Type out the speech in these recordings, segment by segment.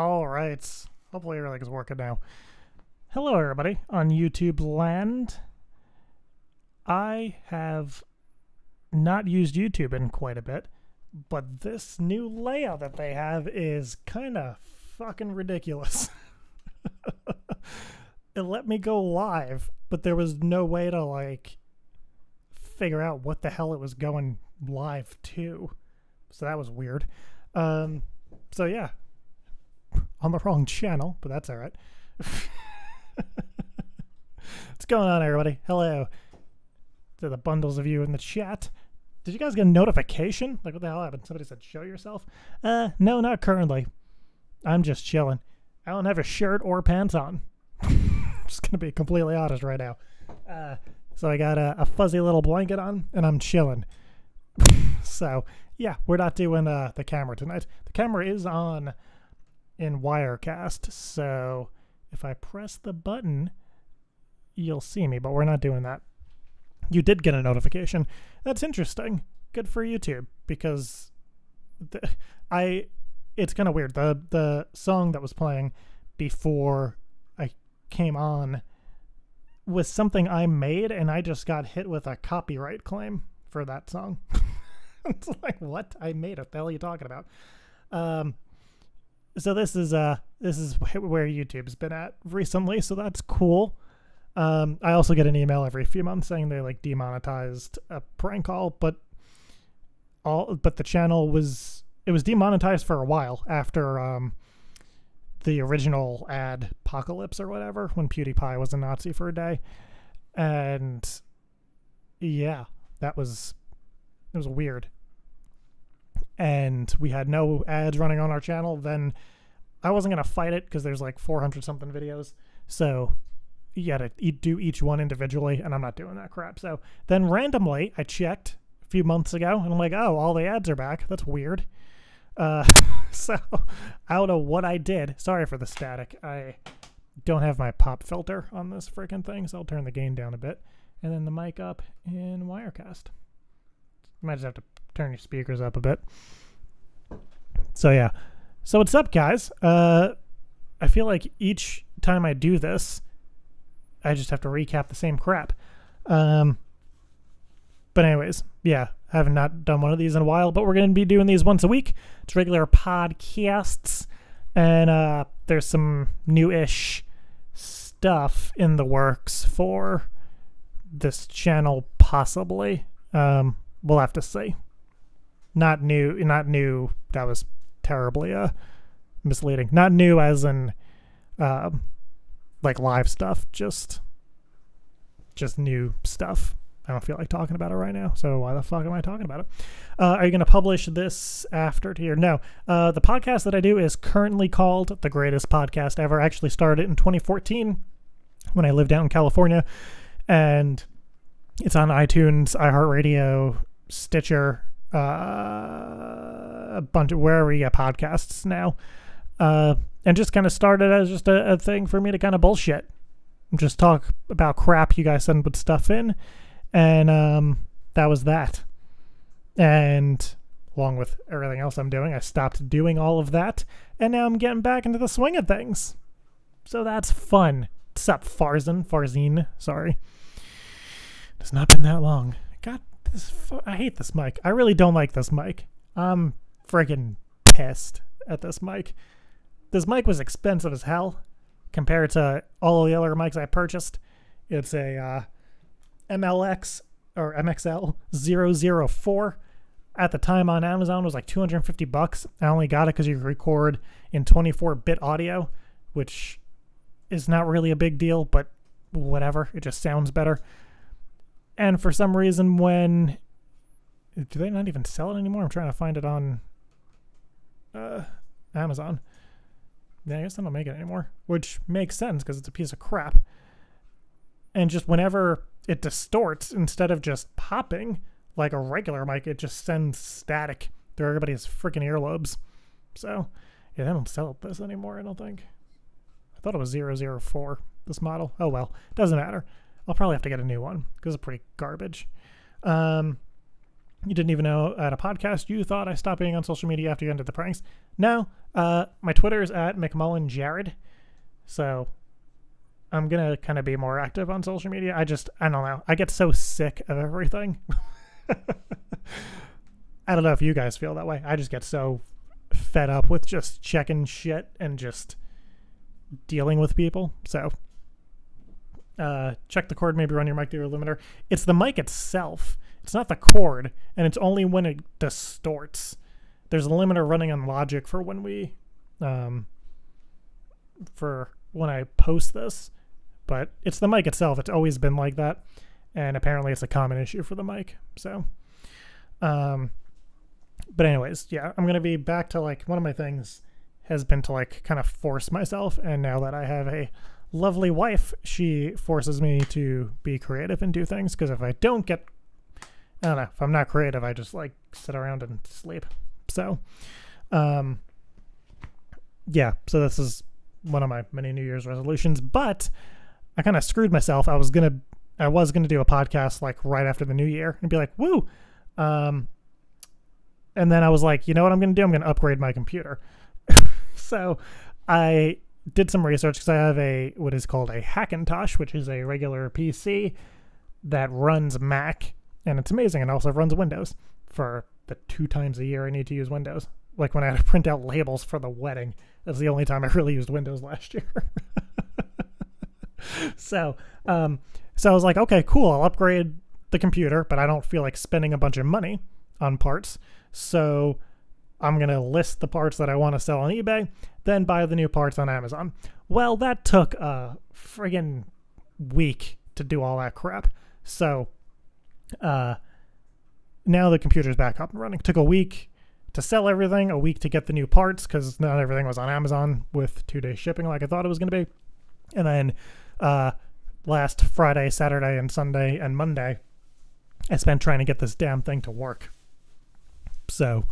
All right. Hopefully everything is working now. Hello, everybody on YouTube land. I have not used YouTube in quite a bit, but this new layout that they have is kind of fucking ridiculous. It let me go live, but there was no way to, like, figure out what the hell it was going live to. So that was weird. So yeah, on the wrong channel, but that's all right. What's going on, everybody? Hello to the bundles of you in the chat. Did you guys get a notification? Like, what the hell happened? Somebody said, show yourself? No, not currently. I'm just chilling. I don't have a shirt or pants on. Just gonna be completely honest right now. So I got a fuzzy little blanket on, and I'm chilling. So, yeah, we're not doing the camera tonight. The camera is on in Wirecast, so if I press the button, you'll see me, but we're not doing that. You did get a notification. That's interesting. Good for YouTube, because it's kind of weird. The song that was playing before I came on was something I made, and I just got hit with a copyright claim for that song. It's like, what? I made it. What the hell are you talking about? So this is where YouTube's been at recently, so that's cool. I also get an email every few months saying they like demonetized a prank call, but the channel was demonetized for a while after the original ad apocalypse or whatever, when PewDiePie was a Nazi for a day. And yeah, it was weird. And we had no ads running on our channel. Then I wasn't going to fight it because there's like 400 something videos. So you got to do each one individually, and I'm not doing that crap. So then randomly I checked a few months ago, and I'm like, oh, all the ads are back. That's weird. So I don't know what I did. Sorry for the static. I don't have my pop filter on this freaking thing, so I'll turn the gain down a bit. And then the mic up in Wirecast. You might just have to turn your speakers up a bit. So yeah. So what's up, guys? I feel like each time I do this, I just have to recap the same crap. But anyways, yeah, I have not done one of these in a while, but we're going to be doing these once a week. It's regular podcasts, and there's some new-ish stuff in the works for this channel, possibly. We'll have to see. Not new. That was terribly misleading. Not new as in like live stuff, just new stuff. I don't feel like talking about it right now, so why the fuck am I talking about it? Are you going to publish this after here? No. The podcast that I do is currently called The Greatest Podcast Ever. I actually started in 2014 when I lived out in California, and it's on iTunes, iHeartRadio, Stitcher, a bunch of wherever you get podcasts now. And just kind of started as just a thing for me to kind of bullshit. Just talk about crap you guys send with stuff in. And that was that. And along with everything else I'm doing, I stopped doing all of that. And now I'm getting back into the swing of things. So that's fun. What's up, Farzine, sorry. It's not been that long. God, I hate this mic. I really don't like this mic. I'm friggin' pissed at this mic. This mic was expensive as hell compared to all of the other mics I purchased. It's a MLX or MXL 004. At the time on Amazon was like $250. I only got it because you record in 24-bit audio, which is not really a big deal, but whatever. It just sounds better. And for some reason, do they not even sell it anymore? I'm trying to find it on Amazon. Yeah, I guess they don't make it anymore, which makes sense because it's a piece of crap. And just whenever it distorts, instead of just popping like a regular mic, it just sends static through everybody's freaking earlobes. So, yeah, they don't sell this anymore, I don't think. I thought it was 004, this model. Oh well, doesn't matter. I'll probably have to get a new one because it's pretty garbage. You didn't even know at a podcast you thought I stopped being on social media after you ended the pranks. No, my Twitter is at McMullenJared. So I'm going to kind of be more active on social media. I don't know. I get so sick of everything. I don't know if you guys feel that way. I just get so fed up with just checking shit and just dealing with people. So check the cord, maybe run your mic to your limiter. It's the mic itself. It's not the cord, and it's only when it distorts. There's a limiter running on Logic for when we for when I post this, but it's the mic itself. It's always been like that, and apparently it's a common issue for the mic. So but anyways, yeah, I'm gonna be back to like, one of my things has been to like kind of force myself, and now that I have a lovely wife, she forces me to be creative and do things, because if I don't get, I don't know, if I'm not creative, I just like sit around and sleep. So yeah, so this is one of my many New Year's resolutions, but I kind of screwed myself. I was gonna do a podcast like right after the new year and be like, woo. And then I was like, you know what I'm going to do? I'm going to upgrade my computer. So I did some research, because I have what is called a Hackintosh, which is a regular PC that runs Mac, and it's amazing. And also runs Windows for the 2 times a year I need to use Windows. Like when I had to print out labels for the wedding. That's the only time I really used Windows last year. So I was like, okay, cool. I'll upgrade the computer, but I don't feel like spending a bunch of money on parts. So I'm going to list the parts that I want to sell on eBay, then buy the new parts on Amazon. Well, that took a friggin' week to do all that crap. So now the computer's back up and running. It took a week to sell everything, a week to get the new parts, because not everything was on Amazon with 2-day shipping like I thought it was going to be. And then last Friday, Saturday, and Sunday, and Monday, I spent trying to get this damn thing to work. So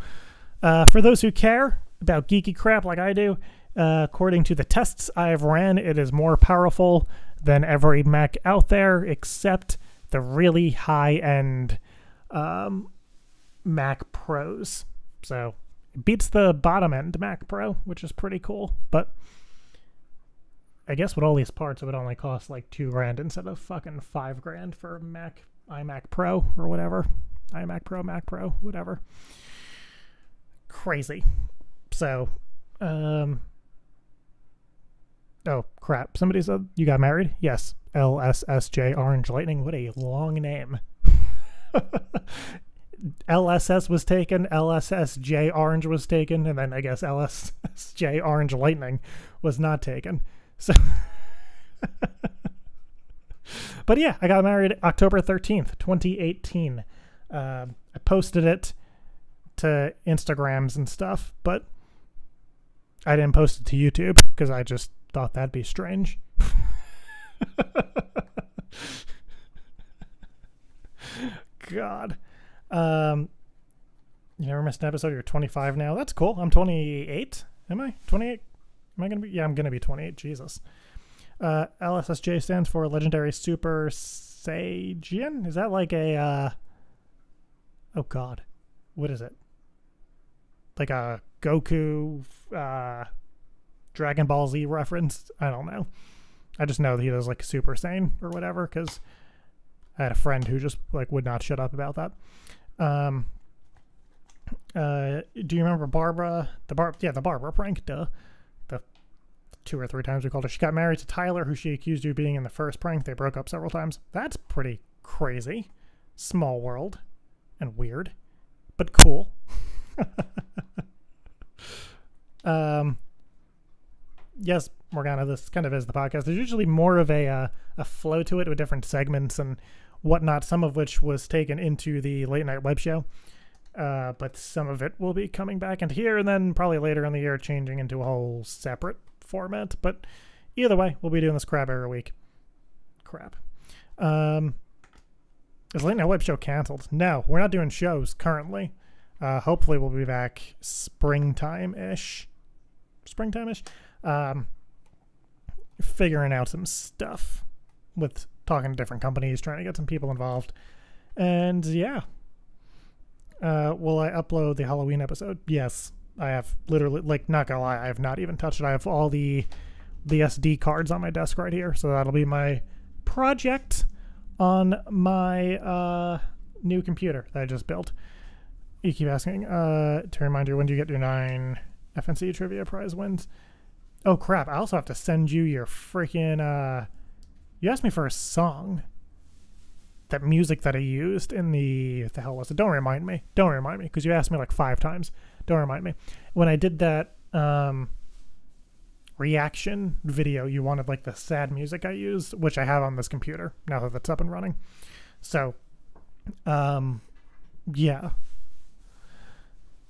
for those who care about geeky crap like I do, according to the tests I've ran, it is more powerful than every Mac out there, except the really high-end Mac Pros. So it beats the bottom-end Mac Pro, which is pretty cool. But I guess with all these parts, it would only cost like $2,000 instead of fucking $5,000 for iMac Pro or whatever. iMac Pro, Mac Pro, whatever. Crazy. So, oh crap. Somebody said you got married? Yes. LSSJ Orange Lightning. What a long name. LSS was taken, LSSJ Orange was taken, and then I guess LSSJ Orange Lightning was not taken. So, but yeah, I got married October 13th, 2018. I posted it to Instagrams and stuff, but I didn't post it to YouTube because I just thought that'd be strange. God. You never missed an episode. You're 25 now. That's cool. I'm 28. Am I 28? Am I gonna be? Yeah, I'm gonna be 28. Jesus. LSSJ stands for Legendary Super Saiyan. Is that like a oh god, what is it? Like a Goku Dragon Ball Z reference? I don't know. I just know that he does like Super Saiyan or whatever, because I had a friend who just like would not shut up about that. Do you remember Barbara? The Barbara prank, duh. The 2 or 3 times we called her. She got married to Tyler, who she accused of being in the first prank. They broke up several times. That's pretty crazy. Small world. And weird. But cool. Yes, Morgana, this kind of is the podcast. There's usually more of a flow to it with different segments and whatnot, some of which was taken into the late night web show. But some of it will be coming back into here, and then probably later in the year changing into a whole separate format. But either way, we'll be doing this crap every week. Crap. Is late night web show canceled? No, we're not doing shows currently. Hopefully we'll be back springtime-ish. Figuring out some stuff with talking to different companies, trying to get some people involved. And yeah. Will I upload the Halloween episode? Yes. I have literally, like, not gonna lie, I have not even touched it. I have all the SD cards on my desk right here, so that'll be my project on my new computer that I just built. You keep asking, to remind you, when do you get your 9 FNC trivia prize wins? Oh crap, I also have to send you your freaking, you asked me for a song. That music that I used in what the hell was it? Don't remind me, because you asked me like 5 times. Don't remind me. When I did that reaction video, you wanted like the sad music I used, which I have on this computer now that that's up and running. So, yeah.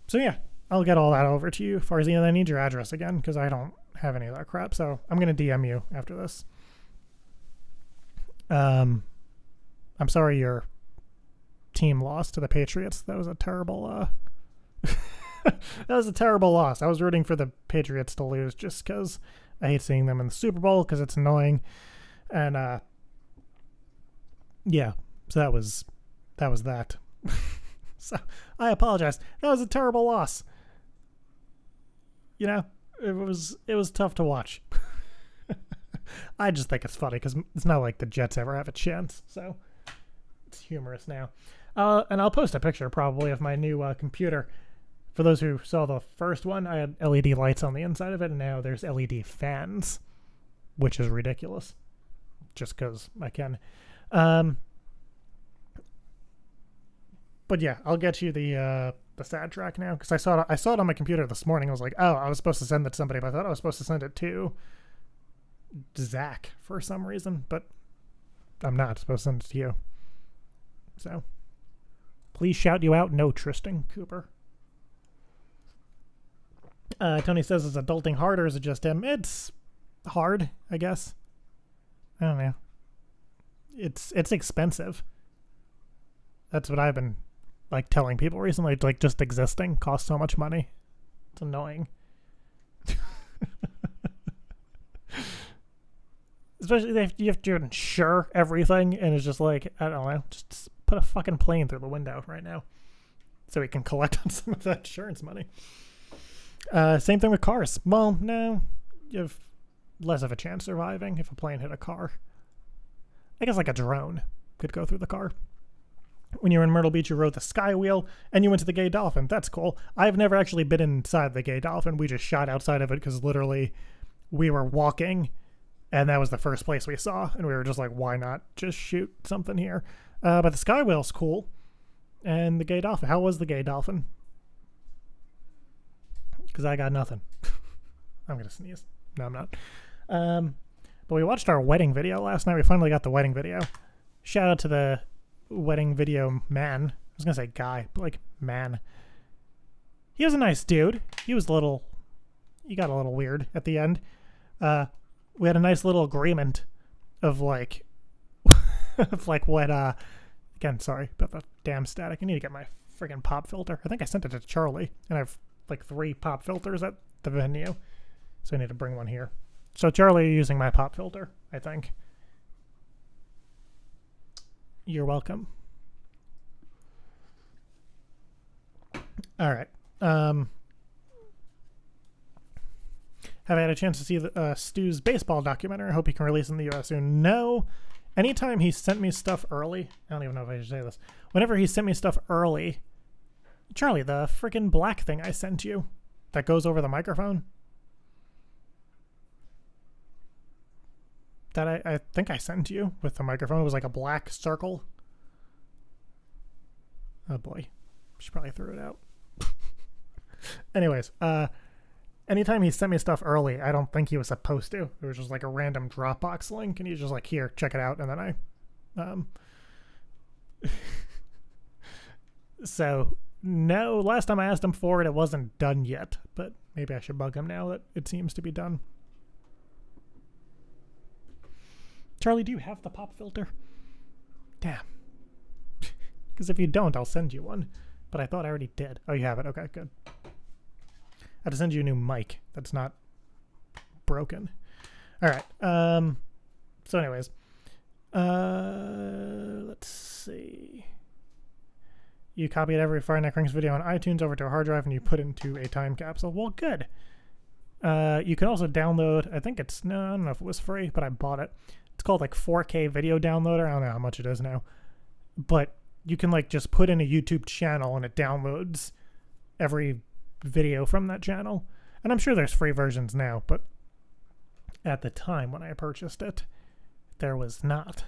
So yeah, I'll get all that over to you. Farzine, I need your address again because I don't have any of that crap. So I'm gonna DM you after this. I'm sorry your team lost to the Patriots. That was a terrible that was a terrible loss. I was rooting for the Patriots to lose just because I hate seeing them in the Super Bowl because it's annoying. And yeah, so that was that. So I apologize. That was a terrible loss. You know, it was tough to watch. I just think it's funny because it's not like the Jets ever have a chance, so it's humorous now. And I'll post a picture probably of my new computer. For those who saw the first one, I had LED lights on the inside of it, and now there's LED fans, which is ridiculous. Just because I can. But yeah, I'll get you the sad track now because I saw it on my computer this morning. I was like, oh, I was supposed to send it to somebody, but I thought I was supposed to send it to Zach for some reason, but I'm not supposed to send it to you. So please shout you out. No, Tristan Cooper. Tony says, is adulting hard or is it just him? It's hard, I guess. I don't know. It's expensive. That's what I've been like telling people recently. Like just existing costs so much money. It's annoying. Especially if you have to insure everything, and it's just like, I don't know, just put a fucking plane through the window right now so we can collect on some of that insurance money. Same thing with cars. Well, no, you have less of a chance surviving if a plane hit a car. I guess like a drone could go through the car. When you were in Myrtle Beach, you rode the Sky Wheel, and you went to the Gay Dolphin. That's cool. I've never actually been inside the Gay Dolphin. We just shot outside of it because literally we were walking, and that was the first place we saw, and we were just like, why not just shoot something here? But the Sky Whale's cool, and the Gay Dolphin. How was the Gay Dolphin? Because I got nothing. I'm going to sneeze. No, I'm not. But we watched our wedding video last night. We finally got the wedding video. Shout out to the wedding video man. I was going to say guy, but like man. He was a nice dude. He got a little weird at the end. We had a nice little agreement of like, of like what, again, sorry about the damn static. I need to get my friggin' pop filter. I think I sent it to Charlie, and I have like 3 pop filters at the venue. So I need to bring one here. So Charlie, you're using my pop filter, I think. You're welcome. All right. Have I had a chance to see the, Stu's baseball documentary? I hope he can release in the US soon. No. Anytime he sent me stuff early, I don't even know if I should say this. Whenever he sent me stuff early, Charlie, the freaking black thing I sent you that goes over the microphone, that I think I sent to you with the microphone. It was like a black circle. Oh boy. Should probably throw it out. Anyways, anytime he sent me stuff early, I don't think he was supposed to. It was just like a random Dropbox link, and he's just like, here, check it out, and then I so no, last time I asked him for it, it wasn't done yet, but maybe I should bug him now that it seems to be done. Charlie, do you have the pop filter? Damn. Because if you don't, I'll send you one. But I thought I already did. Oh, you have it. Okay, good. I have to send you a new mic that's not broken. All right. So anyways. Let's see. You copied every Friday Night Cranks video on iTunes over to a hard drive and you put it into a time capsule. Well, good. You can also download, I think it's, no, I don't know if it was free, but I bought it. It's called like 4K video downloader. I don't know how much it is now. But you can like just put in a YouTube channel and it downloads every video from that channel. And I'm sure there's free versions now, but at the time when I purchased it, there was not.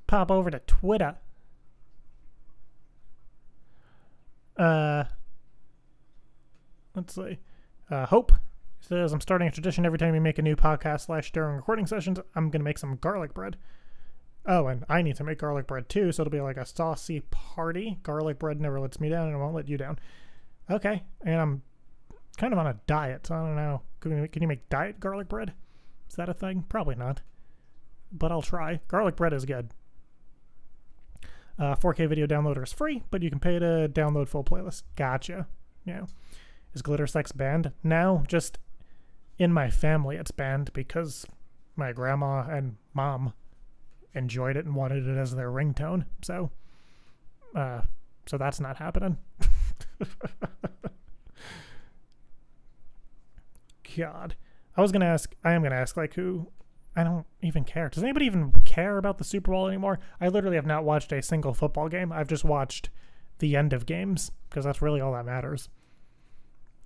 Pop over to Twitter. Let's see. Hope says, I'm starting a tradition every time we make a new podcast / during recording sessions, I'm going to make some garlic bread. Oh, and I need to make garlic bread too, so it'll be like a saucy party. Garlic bread never lets me down and it won't let you down. Okay, and I'm kind of on a diet, so I don't know. Can you make diet garlic bread? Is that a thing? Probably not. But I'll try. Garlic bread is good. 4K video downloader is free, but you can pay to download full playlists. Gotcha. Yeah. Is Glitter Sex banned? No, just in my family it's banned because my grandma and mom enjoyed it and wanted it as their ringtone. So that's not happening. God. I am going to ask like who. I don't even care. Does anybody even care about the Super Bowl anymore? I literally have not watched a single football game. I've just watched the end of games because that's really all that matters.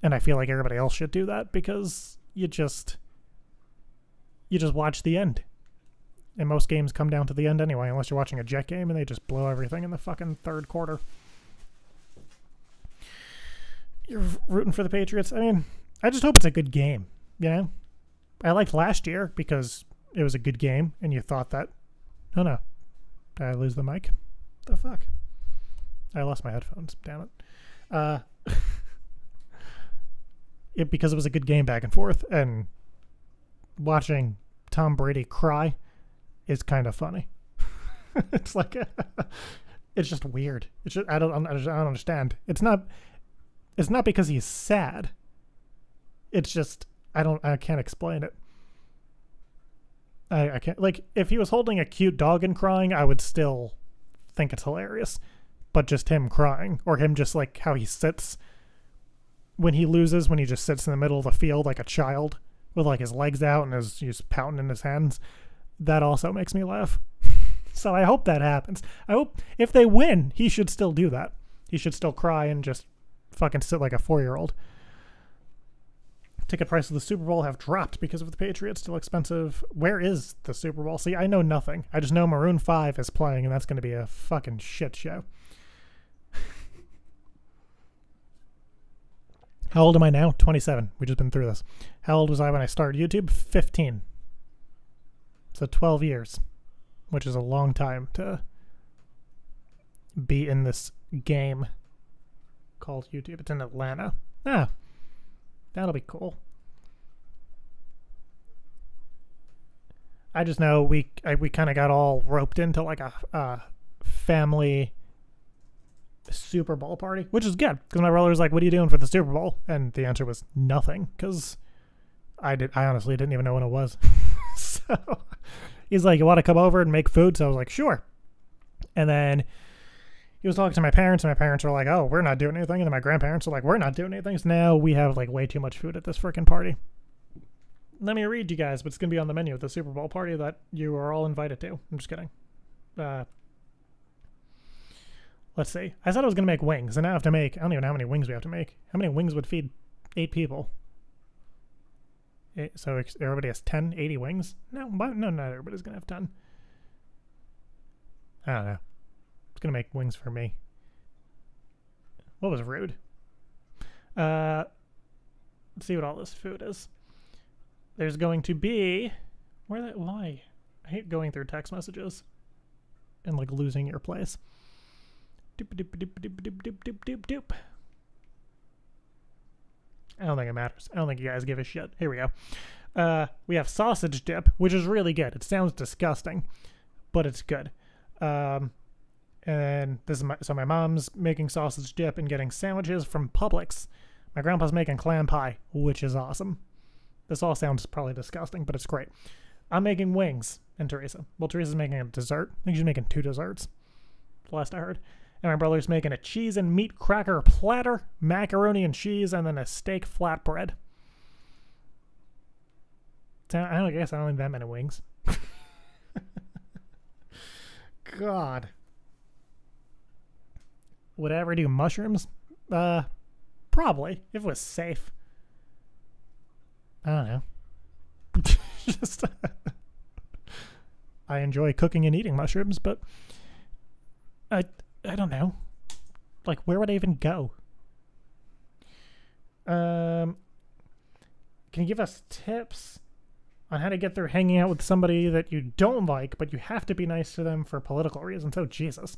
And I feel like everybody else should do that because you just watch the end. And most games come down to the end anyway, unless you're watching a Jet game and they just blow everything in the fucking third quarter. You're rooting for the Patriots? I mean, I just hope it's a good game, you know? I liked last year because it was a good game, and you thought that... Oh, no. Did I lose the mic? The fuck? I lost my headphones. Damn it. Because it was a good game back and forth, and watching Tom Brady cry is kind of funny. It's like... it's just weird. It's just, I don't understand. It's not because he's sad. It's just... I can't explain it. I can't, like, if he was holding a cute dog and crying, I would still think it's hilarious. But just him crying, or him just, like, how he sits when he loses, when he just sits in the middle of the field like a child, with, like, his legs out and he's pouting in his hands, that also makes me laugh. So I hope that happens. I hope, if they win, he should still do that. He should still cry and just fucking sit like a 4-year-old. Ticket prices of the Super Bowl have dropped because of the Patriots. Still expensive. Where is the Super Bowl? See, I know nothing. I just know Maroon 5 is playing, and that's going to be a fucking shit show. How old am I now? 27. We've just been through this. How old was I when I started YouTube? 15. So 12 years, which is a long time to be in this game called YouTube. It's in Atlanta. Ah. That'll be cool. I just know we kind of got all roped into like a family Super Bowl party, which is good because my brother was like, "What are you doing for the Super Bowl?" And the answer was nothing because I honestly didn't even know when it was. So he's like, "You want to come over and make food?" So I was like, "Sure." And then he was talking to my parents, and my parents were like, "Oh, we're not doing anything." And then my grandparents were like, "We're not doing anything." So now we have like way too much food at this freaking party. Let me read you guys what's going to be on the menu at the Super Bowl party that you are all invited to. I'm just kidding. Let's see. I said I was going to make wings, and now I have to make... I don't even know how many wings we have to make. How many wings would feed 8 people? So everybody has 10, 80 wings? No, not everybody's going to have 10. I don't know. It's going to make wings for me. What was rude? Let's see what all this food is. There's going to be... Why? I hate going through text messages and like losing your place. Doop, doop, doop, doop, doop, doop, doop, doop, doop. I don't think it matters. I don't think you guys give a shit. Here we go. We have sausage dip, which is really good. It sounds disgusting, but it's good. And this is my mom's making sausage dip and getting sandwiches from Publix. My grandpa's making clam pie, which is awesome. This all sounds probably disgusting, but it's great. I'm making wings. And Teresa. Well, Teresa's making a dessert. I think she's making 2 desserts. Last I heard. And my brother's making a cheese and meat cracker platter, macaroni and cheese, and then a steak flatbread. So I guess I don't need that many wings. God. Would I ever do mushrooms? Probably, if it was safe. I don't know. Just I enjoy cooking and eating mushrooms, but I don't know. Like, where would I even go? Can you give us tips on how to get through hanging out with somebody that you don't like, but you have to be nice to them for political reasons? Oh, Jesus.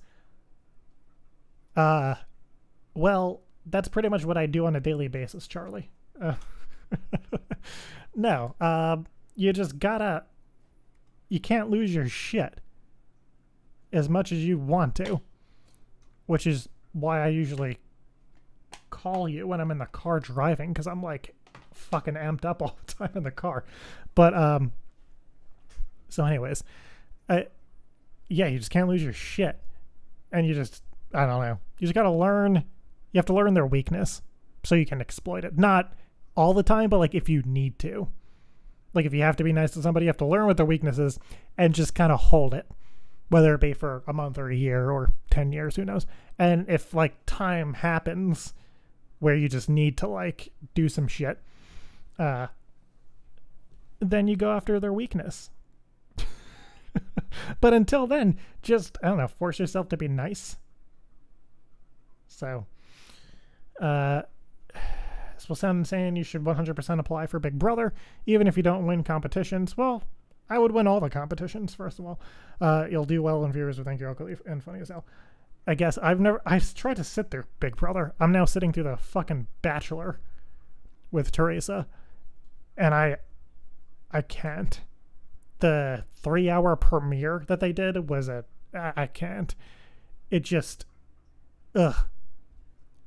Well, that's pretty much what I do on a daily basis, Charlie. No, you just gotta... You can't lose your shit as much as you want to, which is why I usually call you when I'm in the car driving, because I'm like fucking amped up all the time in the car. But so anyways, yeah, you just can't lose your shit, and you just, I don't know, you just gotta learn. You have to learn their weakness so you can exploit it. Not all the time, but like if you need to. Like if you have to be nice to somebody, you have to learn what their weakness is and just kind of hold it, whether it be for a month or a year or 10 years, who knows. And if like time happens where you just need to like do some shit, then you go after their weakness. But until then, just, I don't know, force yourself to be nice. So, this will sound insane. You should 100% apply for Big Brother, even if you don't win competitions. Well, I would win all the competitions, first of all. You'll do well, and viewers will think you're ugly and funny as hell. I guess I've tried to sit through Big Brother. I'm now sitting through the fucking Bachelor with Teresa, and I can't. The 3-hour premiere that they did was I can't. It just, ugh.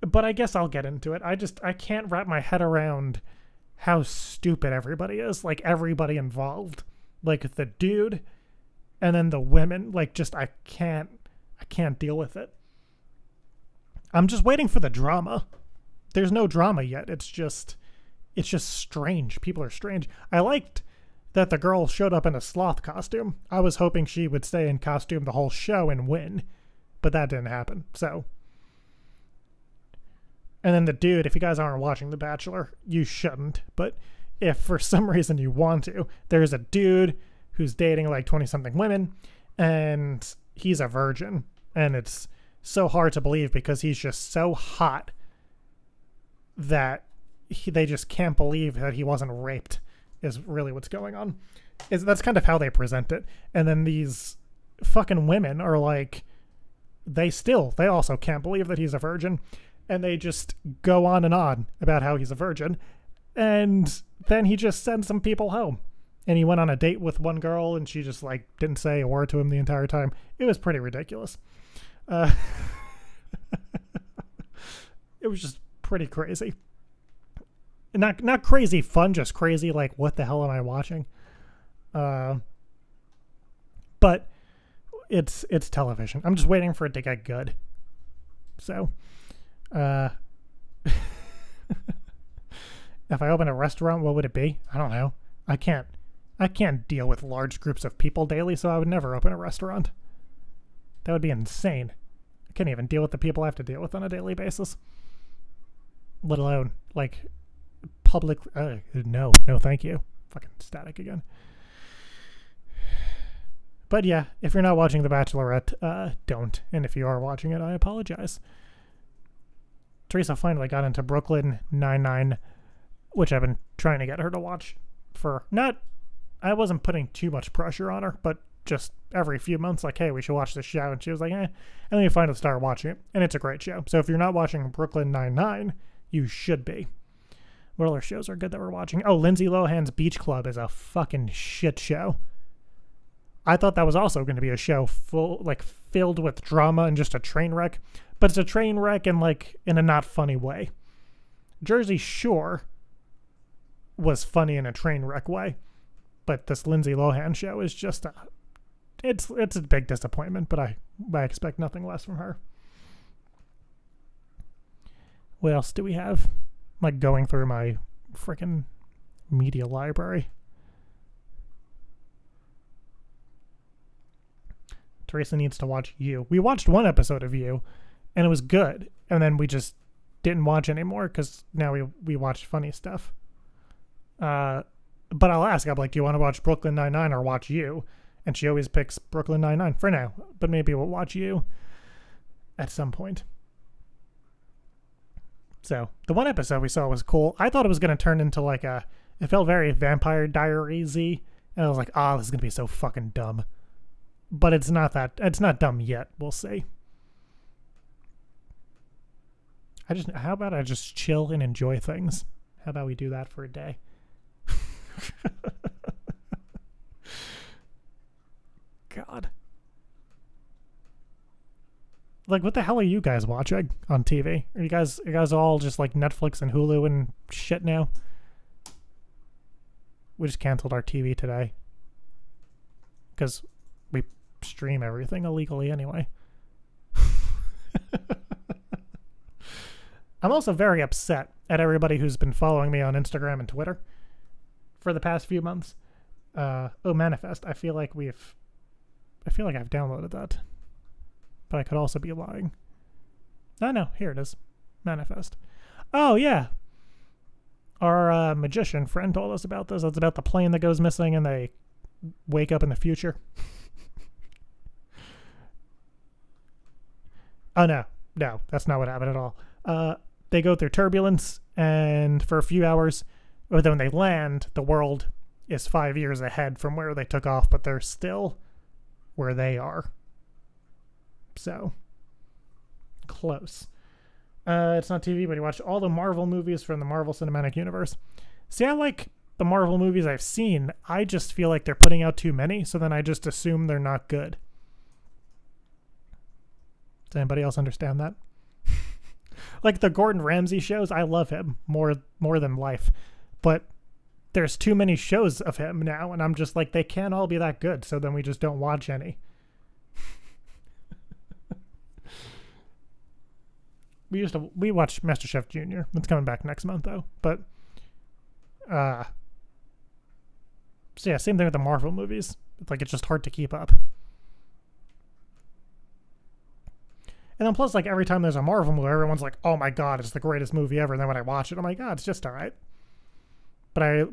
But I guess I'll get into it. I can't wrap my head around how stupid everybody is. Like, everybody involved. Like, the dude, and then the women. Like, just, I can't deal with it. I'm just waiting for the drama. There's no drama yet. It's just strange. People are strange. I liked that the girl showed up in a sloth costume. I was hoping she would stay in costume the whole show and win. But that didn't happen, so... And then the dude, if you guys aren't watching The Bachelor, you shouldn't. But if for some reason you want to, there's a dude who's dating like 20-something women, and he's a virgin. And it's so hard to believe because he's just so hot that they just can't believe that he wasn't raped, is really what's going on. That's kind of how they present it. And then these fucking women are like, they also can't believe that he's a virgin. And they just go on and on about how he's a virgin. And then he just sends some people home. And he went on a date with one girl, and she just, like, didn't say a word to him the entire time. It was pretty ridiculous. It was just pretty crazy. Not crazy fun, just crazy, like, what the hell am I watching? But it's television. I'm just waiting for it to get good. So... if I open a restaurant, what would it be? I don't know. I can't deal with large groups of people daily, so I would never open a restaurant. That would be insane. I can't even deal with the people I have to deal with on a daily basis. Let alone, like, public... no, thank you. Fucking static again. But yeah, if you're not watching The Bachelorette, don't. And if you are watching it, I apologize. Teresa finally got into Brooklyn Nine-Nine, which I've been trying to get her to watch for I wasn't putting too much pressure on her, but just every few months, like, hey, we should watch this show. And she was like, eh. And then you finally start watching it, and it's a great show. So if you're not watching Brooklyn Nine-Nine, you should be. What other shows are good that we're watching? Oh, Lindsay Lohan's Beach Club is a fucking shit show. I thought that was also going to be a show filled with drama and just a train wreck. But it's a train wreck in a not funny way. Jersey Shore was funny in a train wreck way. But this Lindsay Lohan show is just it's a big disappointment, but I expect nothing less from her. What else do we have? I'm like going through my freaking media library. Teresa needs to watch You. We watched one episode of You, and it was good. And then we just didn't watch anymore because now we watch funny stuff. But I'll ask. I'm like, do you want to watch Brooklyn Nine-Nine or watch You? And she always picks Brooklyn Nine-Nine for now. But maybe we'll watch You at some point. So the one episode we saw was cool. I thought it was going to turn into like it felt very Vampire Diaries-y. And I was like, this is going to be so fucking dumb. But it's not dumb yet. We'll see. How about I just chill and enjoy things? How about we do that for a day? God. Like, what the hell are you guys watching on TV? Are you guys all just like Netflix and Hulu and shit now? We just canceled our TV today. Because we stream everything illegally anyway. I'm also very upset at everybody who's been following me on Instagram and Twitter for the past few months. Manifest. I feel like I've downloaded that. But I could also be lying. Oh no, here it is. Manifest. Oh yeah. Our magician friend told us about this. It's about the plane that goes missing and they wake up in the future. Oh no, that's not what happened at all. They go through turbulence, and for a few hours, or then when they land, the world is 5 years ahead from where they took off, but they're still where they are. So, close. It's not TV, but you watch all the Marvel movies from the Marvel Cinematic Universe. See, I like the Marvel movies I've seen. I just feel like they're putting out too many, so then I just assume they're not good. Does anybody else understand that? Like the Gordon Ramsay shows, I love him more than life. But there's too many shows of him now, and I'm just like, they can't all be that good, so then we just don't watch any. We watched MasterChef Junior. It's coming back next month though. But so yeah, same thing with the Marvel movies. It's just hard to keep up. And then plus, like, every time there's a Marvel movie, everyone's like, oh my god, it's the greatest movie ever. And then when I watch it, I'm like, it's just alright. But I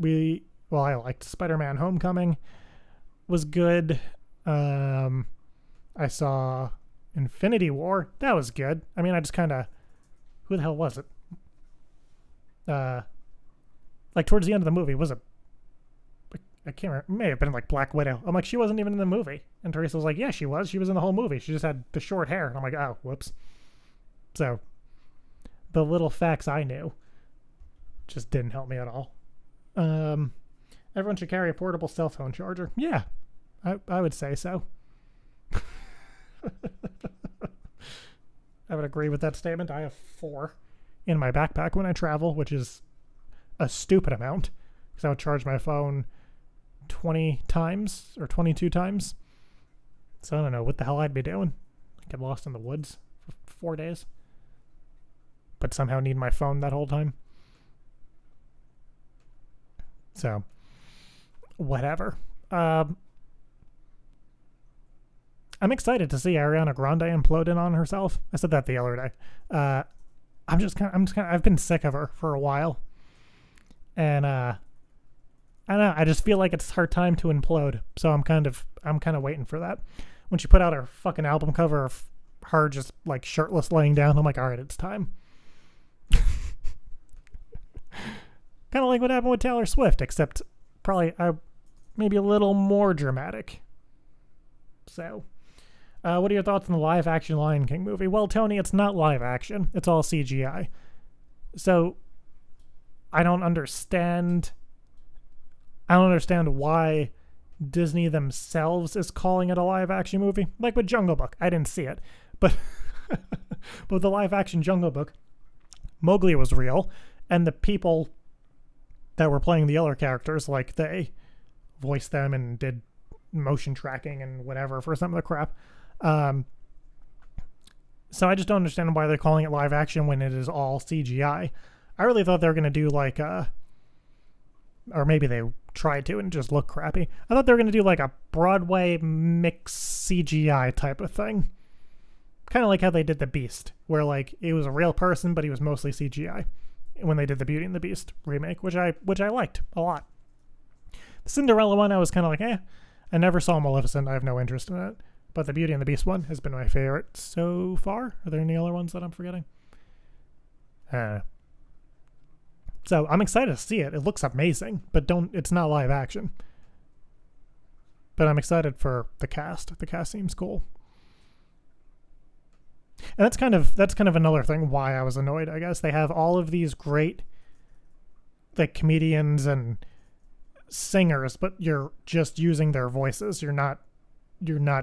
liked Spider-Man Homecoming. Was good. I saw Infinity War. That was good. I mean, I just kind of... Who the hell was it? Like, towards the end of the movie, was it... I can't remember. It may have been like Black Widow. I'm like, she wasn't even in the movie. And Teresa was like, yeah, she was. She was in the whole movie. She just had the short hair. And I'm like, oh, whoops. So, the little facts I knew just didn't help me at all. Everyone should carry a portable cell phone charger. Yeah, I would say so. I would agree with that statement. I have 4 in my backpack when I travel, which is a stupid amount. Because I would charge my phone 20 times or 22 times. So I don't know what the hell I'd be doing. Get lost in the woods for 4 days. But somehow need my phone that whole time. So, whatever. I'm excited to see Ariana Grande implode in on herself. I said that the other day. I've been sick of her for a while. And I don't know, I just feel like it's her time to implode. So I'm kind of waiting for that. When she put out her fucking album cover of her just like shirtless laying down, I'm like, all right, it's time. Kind of like what happened with Taylor Swift, except probably maybe a little more dramatic. So, what are your thoughts on the live-action Lion King movie? Well, Tony, it's not live action. It's all CGI. So, I don't understand why Disney themselves is calling it a live-action movie. Like with Jungle Book. I didn't see it. But with the live-action Jungle Book, Mowgli was real, and the people that were playing the other characters, like they voiced them and did motion tracking and whatever for some of the crap. So I just don't understand why they're calling it live action when it is all CGI. I really thought they were going to do like or maybe they tried to and just look crappy. I thought they were going to do like a Broadway mix CGI type of thing. Kind of like how they did The Beast, where like it was a real person, but he was mostly CGI when they did the Beauty and the Beast remake, which I liked a lot. The Cinderella one, I was kind of like, eh. I never saw Maleficent. I have no interest in it. But the Beauty and the Beast one has been my favorite so far. Are there any other ones that I'm forgetting? So I'm excited to see it. It looks amazing, but it's not live action. But I'm excited for the cast. The cast seems cool. And that's kind of another thing why I was annoyed, I guess. They have all of these great like comedians and singers, but you're just using their voices. You're not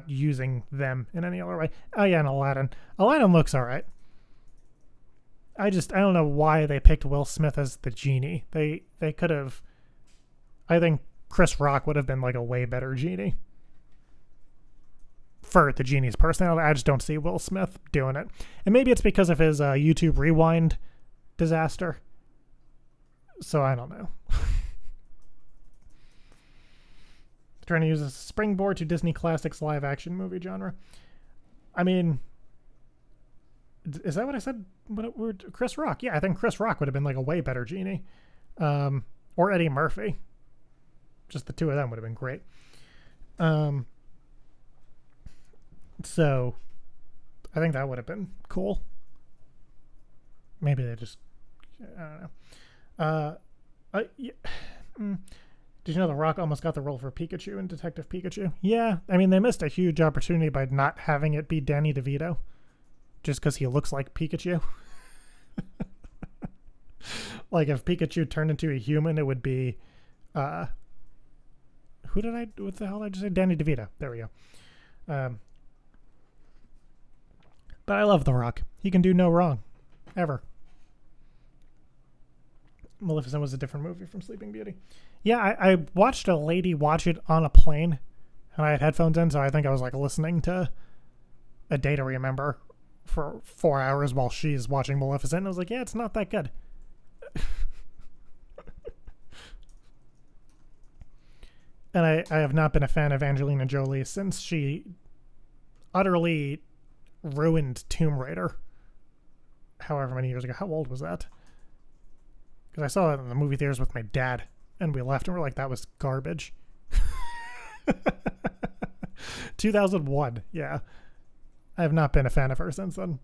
using them in any other way. Oh yeah, and Aladdin. Aladdin looks alright. I don't know why they picked Will Smith as the genie. They could have. I think Chris Rock would have been like a way better genie. For the genie's personality, I just don't see Will Smith doing it. And maybe it's because of his YouTube Rewind disaster. So I don't know. Trying to use a springboard to Disney Classics live action movie genre. I mean, is that what I said? Chris Rock. Yeah, I think Chris Rock would have been like a way better genie. Or Eddie Murphy. Just the two of them would have been great. So I think that would have been cool. Maybe they just, I don't know. Yeah. Did you know The Rock almost got the role for Pikachu in Detective Pikachu? Yeah, I mean, they missed a huge opportunity by not having it be Danny DeVito. Just because he looks like Pikachu. Like, if Pikachu turned into a human, it would be, what the hell did I just say? Danny DeVito. There we go. But I love The Rock. He can do no wrong. Ever. Maleficent was a different movie from Sleeping Beauty. Yeah, I watched a lady watch it on a plane, and I had headphones in, so I think I was like listening to A Day to Remember for 4 hours while she's watching Maleficent. And I was like, yeah, it's not that good. And I have not been a fan of Angelina Jolie since she utterly ruined Tomb Raider. However many years ago. How old was that? Because I saw it in the movie theaters with my dad, and we left and we're like, that was garbage. 2001, yeah. I have not been a fan of her since then.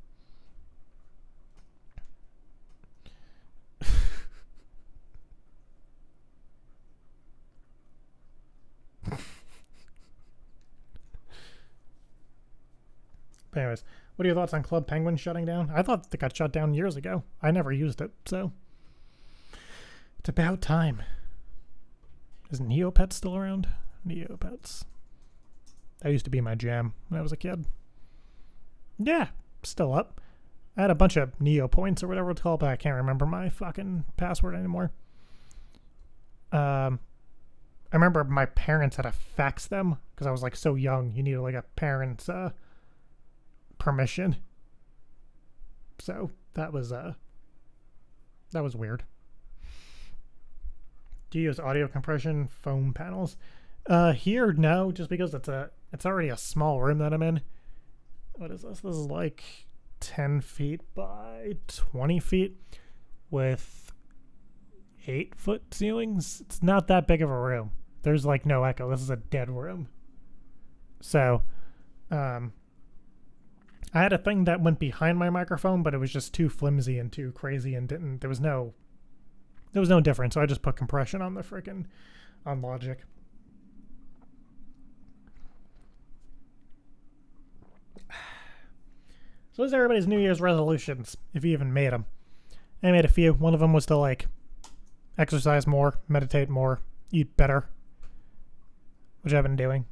But anyways, what are your thoughts on Club Penguin shutting down? I thought it got shut down years ago. I never used it, so it's about time. Is Neopets still around? Neopets. That used to be my jam when I was a kid. Yeah, still up. I had a bunch of Neo points or whatever it's called, but I can't remember my fucking password anymore. I remember my parents had to fax them because I was like so young. You needed like a parent's permission. So that was weird. Do you use audio compression foam panels? Here, no, just because it's already a small room that I'm in. What is this? This is like 10 feet by 20 feet with 8-foot ceilings. It's not that big of a room. There's like no echo. This is a dead room. So, I had a thing that went behind my microphone, but it was just too flimsy and too crazy and there was no difference. So I just put compression on the frickin' on Logic. So those are everybody's New Year's resolutions, if you even made them. I made a few. One of them was to like exercise more, meditate more, eat better, which I've been doing.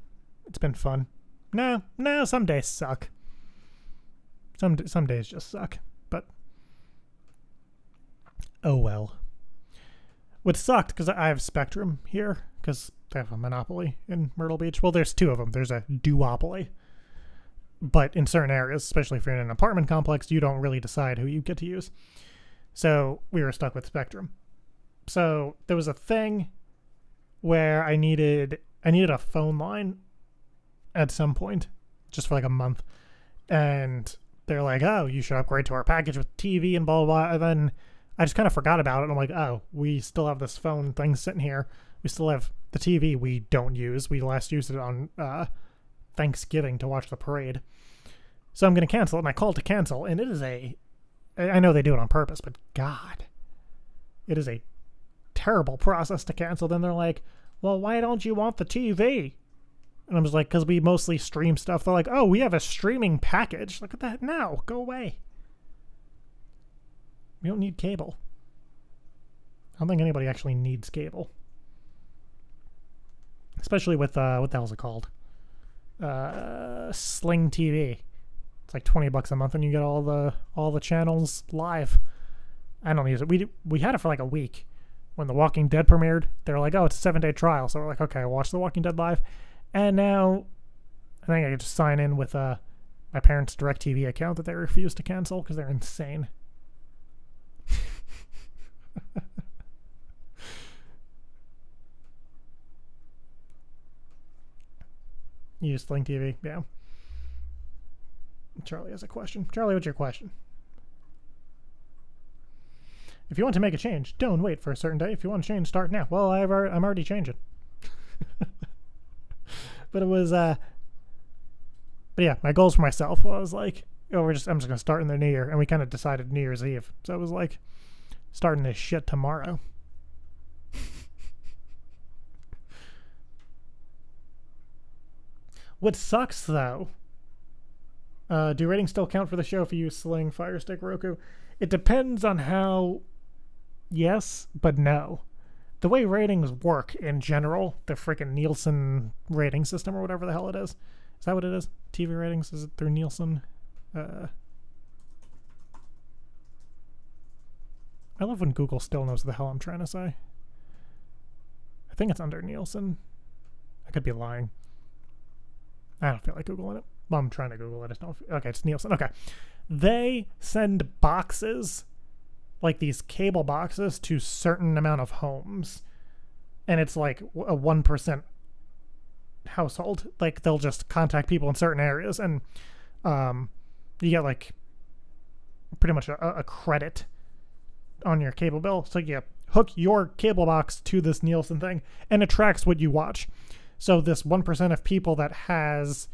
It's been fun. No, some days suck. Some days just suck, but oh well. What sucked, because I have Spectrum here, because they have a monopoly in Myrtle Beach. Well, there's two of them. There's a duopoly. But in certain areas, especially if you're in an apartment complex, you don't really decide who you get to use. So we were stuck with Spectrum. So there was a thing where I needed a phone line at some point, just for like a month. And they're like, oh, you should upgrade to our package with TV and blah, blah, blah. And then I just kind of forgot about it. And I'm like, oh, we still have this phone thing sitting here. We still have the TV we don't use. We last used it on Thanksgiving to watch the parade. So I'm going to cancel it. And I called to cancel. And it is I know they do it on purpose, but God, it is a terrible process to cancel. Then they're like, well, why don't you want the TV? And I was like, because we mostly stream stuff. They're like, oh, we have a streaming package. Look at that. No, go away. We don't need cable. I don't think anybody actually needs cable. Especially with, what the hell is it called? Sling TV. It's like $20 a month and you get all the channels live. I don't use it. We had it for like a week. When The Walking Dead premiered, they were like, oh, it's a 7-day trial. So we're like, okay, I'll watch The Walking Dead live. And now I think I could just sign in with my parents' DirecTV account that they refuse to cancel because they're insane. You use Sling TV? Yeah. Charlie has a question. Charlie, what's your question? If you want to make a change, don't wait for a certain day. If you want to change, start now. Well, I'm already changing. But it was, but yeah, my goals for myself was like, oh, I'm just going to start in the new year. And we kind of decided New Year's Eve. So it was like starting this shit tomorrow. What sucks, though, do ratings still count for the show if you use Sling, Fire Stick, Roku? It depends on how... Yes, but no. The way ratings work in general, the freaking Nielsen rating system or whatever the hell it is. Is that what it is? TV ratings? Is it through Nielsen? I love when Google still knows the hell I'm trying to say. I think it's under Nielsen. I could be lying. I don't feel like Googling it. Well, I'm trying to Google it. I just don't. Okay, it's Nielsen. Okay. They send boxes, like these cable boxes, to certain amount of homes. And it's like a 1% household. Like, they'll just contact people in certain areas. And you get, like, pretty much a credit on your cable bill. So you hook your cable box to this Nielsen thing, and it tracks what you watch. So this 1% of people that has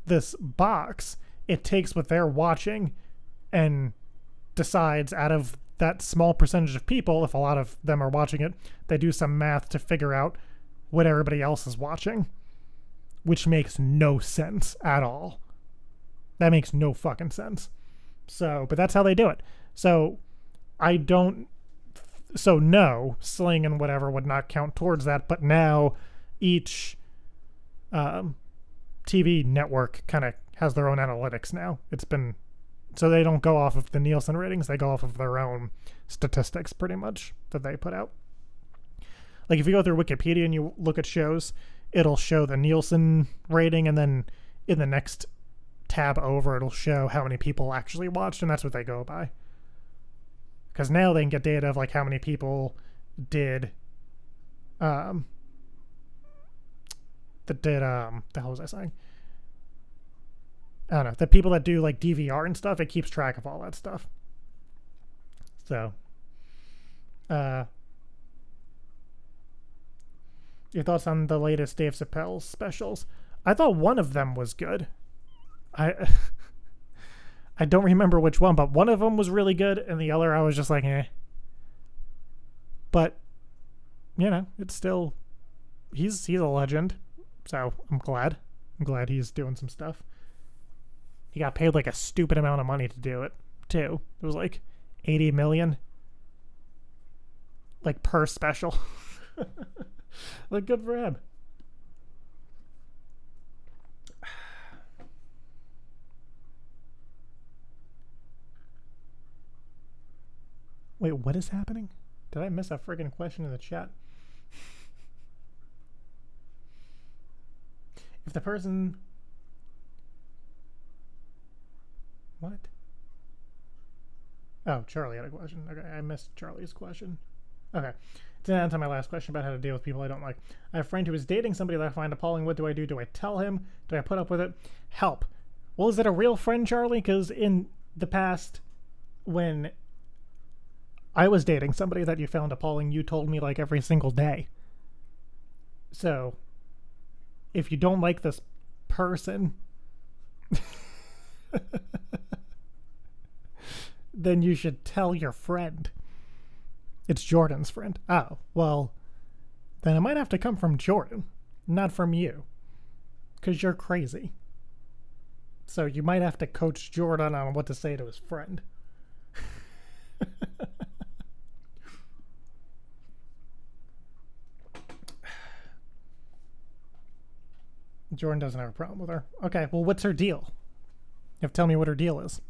this box, it takes what they're watching and decides out of that small percentage of people, if a lot of them are watching it, they do some math to figure out what everybody else is watching, which makes no sense at all. That makes no fucking sense. So, but that's how they do it. So no, Sling and whatever would not count towards that, but now each TV network kind of has their own analytics now. It's been, so they don't go off of the Nielsen ratings, they go off of their own statistics pretty much that they put out. Like if you go through Wikipedia and you look at shows, it'll show the Nielsen rating, and then in the next tab over it'll show how many people actually watched, and that's what they go by. Because now they can get data of like how many people did the hell was I saying? I don't know. The people that do like DVR and stuff, it keeps track of all that stuff. So, your thoughts on the latest Dave Chappelle specials? I thought one of them was good. I don't remember which one, but one of them was really good, and the other I was just like, eh. But, you know, it's still, he's a legend, so I'm glad. I'm glad he's doing some stuff. He got paid like a stupid amount of money to do it, too. It was like 80 million, like per special. Like, good for him. Wait, what is happening? Did I miss a friggin' question in the chat? If the person... What? Oh, Charlie had a question. Okay, I missed Charlie's question. Okay. To answer my last question about how to deal with people I don't like. I have a friend who is dating somebody that I find appalling. What do I do? Do I tell him? Do I put up with it? Help. Well, is it a real friend, Charlie? Because in the past, when I was dating somebody that you found appalling, you told me like every single day. So, if you don't like this person, then you should tell your friend. It's Jordan's friend. Oh, well, then it might have to come from Jordan, not from you. Because you're crazy. So you might have to coach Jordan on what to say to his friend. Jordan doesn't have a problem with her. Okay, well, what's her deal? You have to tell me what her deal is.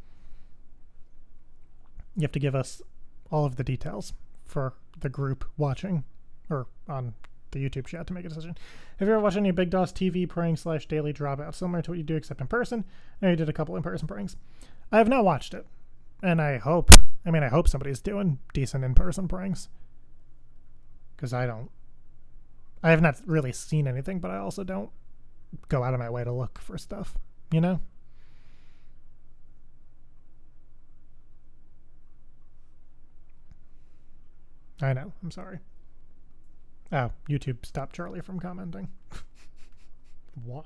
You have to give us all of the details for the group watching, or on the YouTube chat to make a decision. Have you ever watched any Big Doss TV prank / daily dropout, similar to what you do except in person? I know you did a couple in-person pranks. I have not watched it, and I hope somebody's doing decent in-person pranks, because I have not really seen anything, but I also don't go out of my way to look for stuff, you know? I know, I'm sorry. Oh, YouTube stopped Charlie from commenting. Why?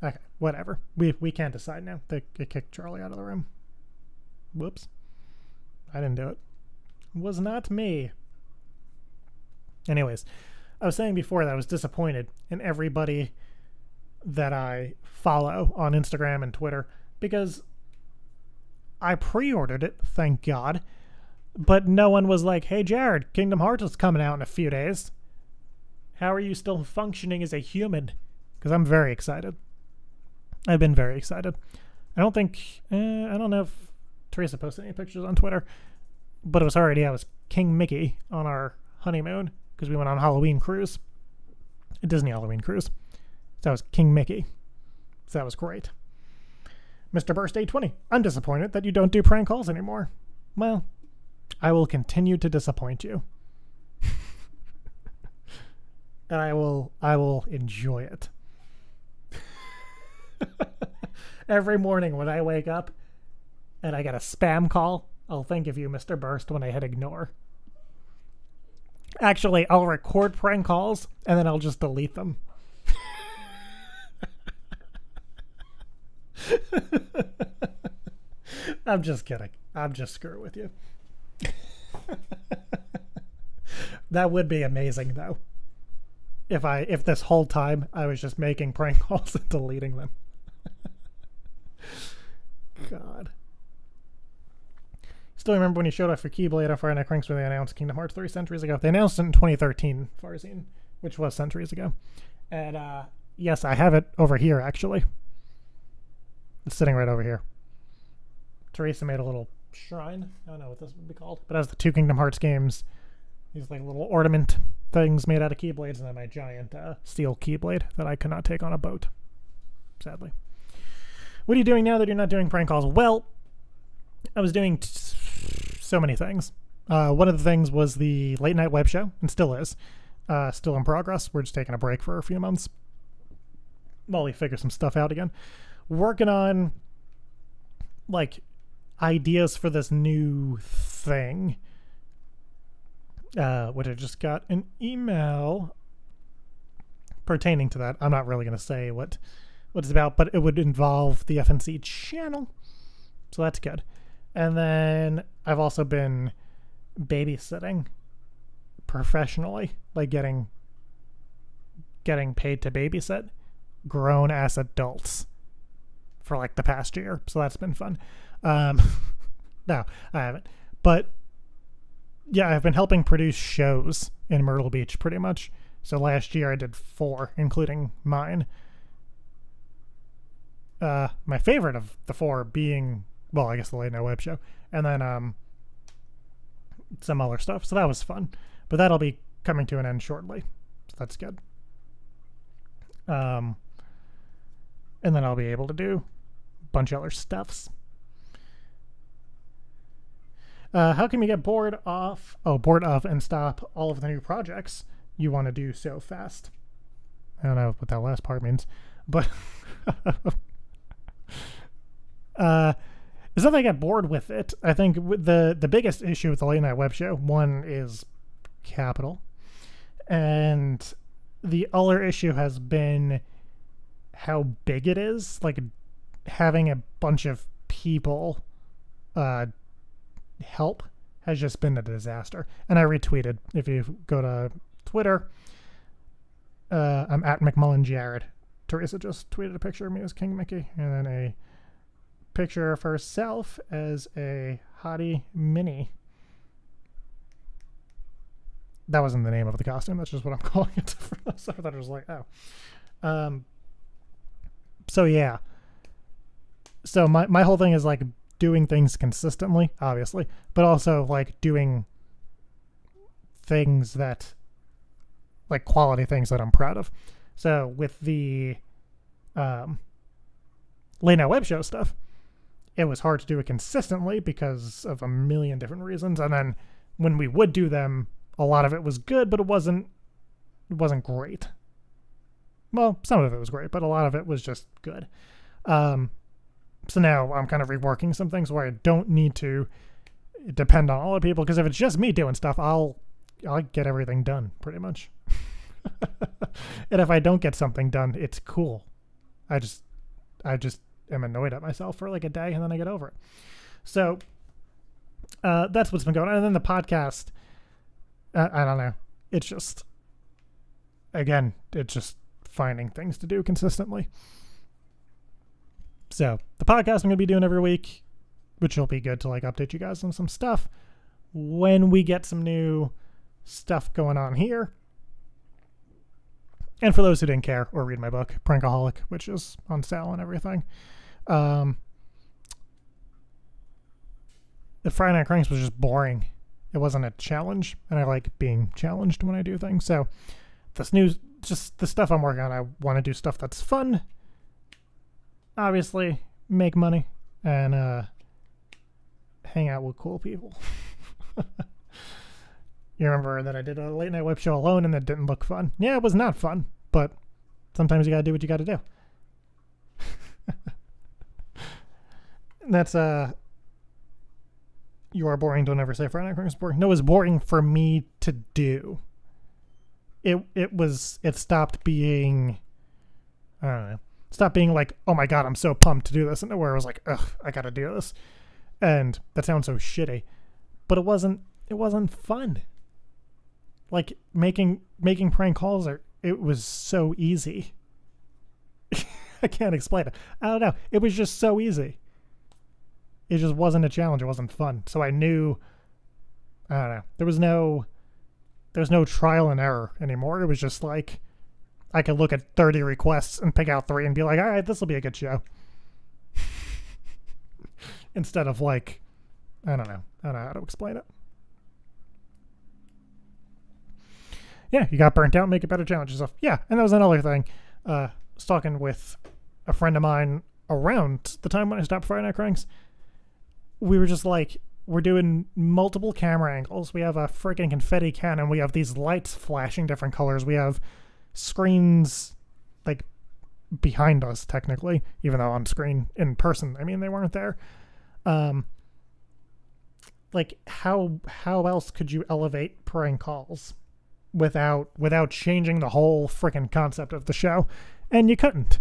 Okay, whatever. We can't decide now. They kicked Charlie out of the room. Whoops. I didn't do it. It was not me. Anyways, I was saying before that I was disappointed in everybody that I follow on Instagram and Twitter, because I pre-ordered it, thank God, but no one was like, hey Jared, Kingdom Hearts is coming out in a few days. How are you still functioning as a human? Because I'm very excited. I've been very excited. I don't know if Teresa posted any pictures on Twitter, but it was already, I was King Mickey on our honeymoon, because we went on a Halloween cruise. A Disney Halloween cruise. So I was King Mickey. So that was great. Mr. Birthday 20. I'm disappointed that you don't do prank calls anymore. Well, I will continue to disappoint you. And I will enjoy it. Every morning when I wake up and I get a spam call, I'll think of you, Mr. Burst, when I hit ignore. Actually, I'll record prank calls and then I'll just delete them. I'm just kidding. I'm just screwing with you. That would be amazing, though. If this whole time I was just making prank calls and deleting them. God. Still remember when you showed off your Keyblade on Friday Night Cranks when they announced Kingdom Hearts 3 centuries ago. They announced it in 2013, Farzine, which was centuries ago. And yes, I have it over here, actually. It's sitting right over here. Teresa made a little shrine. I don't know what this would be called. But it has the 2 Kingdom Hearts games. These like little ornament things made out of Keyblades, and then my giant steel Keyblade that I could not take on a boat, sadly. What are you doing now that you're not doing prank calls? Well, I was doing so many things. One of the things was the late night web show, and still is. Still in progress. We're just taking a break for a few months while we figure some stuff out again. Working on like ideas for this new thing, which I just got an email pertaining to that. I'm not really going to say what it's about, but it would involve the FNC channel, so that's good. And then I've also been babysitting professionally, like getting paid to babysit grown-ass adults for like the past year, so that's been fun. No, I haven't. But yeah, I've been helping produce shows in Myrtle Beach pretty much. So last year I did 4, including mine. My favorite of the 4 being, well, I guess the Late Night Web Show, and then some other stuff. So that was fun. But that'll be coming to an end shortly. So that's good. And then I'll be able to do a bunch of other stuffs. How can you get bored of and stop all of the new projects you want to do so fast? I don't know what that last part means, but it's not that I get bored with it. I think the biggest issue with the late night web show, one is capital, and the other issue has been how big it is. Like, having a bunch of people help has just been a disaster. And I retweeted. If you go to Twitter, I'm at McMullen Jared. Teresa just tweeted a picture of me as King Mickey, and then a picture of herself as a hottie Minnie. That wasn't the name of the costume. That's just what I'm calling it. So I thought it was like, oh. So yeah. So my whole thing is like doing things consistently, obviously, but also like doing things that, like, quality things that I'm proud of. So with the late night web show stuff, it was hard to do it consistently because of a million different reasons. And then when we would do them, a lot of it was good, but it wasn't great. Well, some of it was great, but a lot of it was just good. So now I'm kind of reworking some things where I don't need to depend on other people, because if it's just me doing stuff, I'll get everything done pretty much. And if I don't get something done, it's cool. I just am annoyed at myself for like a day, and then I get over it. So that's what's been going on. And then the podcast, I don't know. It's just, again, it's just finding things to do consistently. So the podcast I'm going to be doing every week, which will be good to like update you guys on some stuff when we get some new stuff going on here. And for those who didn't care or read my book, Prankaholic, which is on sale and everything, the Friday Night Cranks was just boring. It wasn't a challenge, and I like being challenged when I do things. So this new, just the stuff I'm working on, I want to do stuff that's fun, obviously make money, and hang out with cool people. You remember that I did a late night web show alone and it didn't look fun? Yeah, it was not fun, but sometimes you gotta do what you gotta do. That's you are boring, don't ever say Friday Night Cranks is boring. No, it was boring for me to do. It stopped being, I don't know, stopped being like, oh my god, I'm so pumped to do this, and where I was like, ugh, I gotta do this. And that sounds so shitty, but it wasn't fun. Like making prank calls, it was so easy. I can't explain it. I don't know. It was just so easy. It just wasn't a challenge. It wasn't fun. So I knew, I don't know. There was no trial and error anymore. It was just like, I could look at 30 requests and pick out 3 and be like, all right, this will be a good show. Instead of like, I don't know how to explain it. Yeah, you got burnt out, make it better challenges stuff. Yeah, and that was another thing. I was talking with a friend of mine around the time when I stopped Friday Night Cranks. We were just like, we're doing multiple camera angles. We have a freaking confetti cannon. We have these lights flashing different colors. We have screens like behind us, technically, even though on screen in person, I mean, they weren't there. Like how else could you elevate prank calls without changing the whole freaking concept of the show? And you couldn't.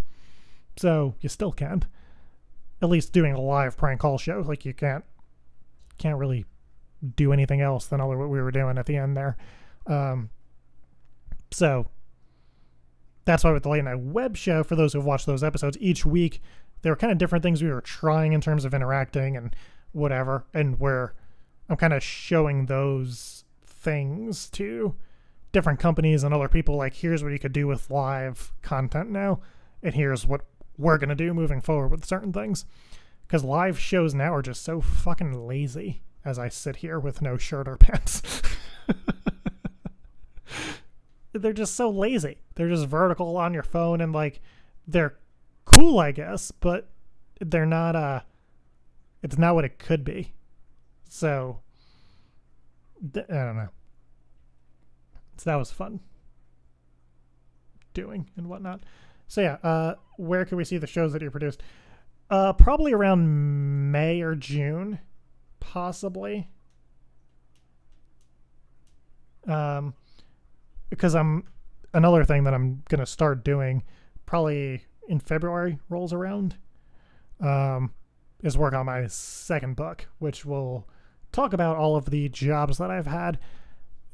So you still can't. At least doing a live prank call show, like you can't really do anything else than all of what we were doing at the end there. So that's why with the late night web show, for those who've watched those episodes, each week there were kind of different things we were trying in terms of interacting and whatever, and where I'm kind of showing those things to different companies and other people, like, here's what you could do with live content now, and here's what we're going to do moving forward with certain things. Because live shows now are just so fucking lazy as I sit here with no shirt or pants. they're just so lazy. They're just vertical on your phone, and like they're cool, I guess, but they're not it's not what it could be. So I don't know. So that was fun doing and whatnot. So yeah, where can we see the shows that you produced? Probably around May or June, possibly. Because another thing that I'm gonna start doing probably in February rolls around, is work on my second book, which will talk about all of the jobs that I've had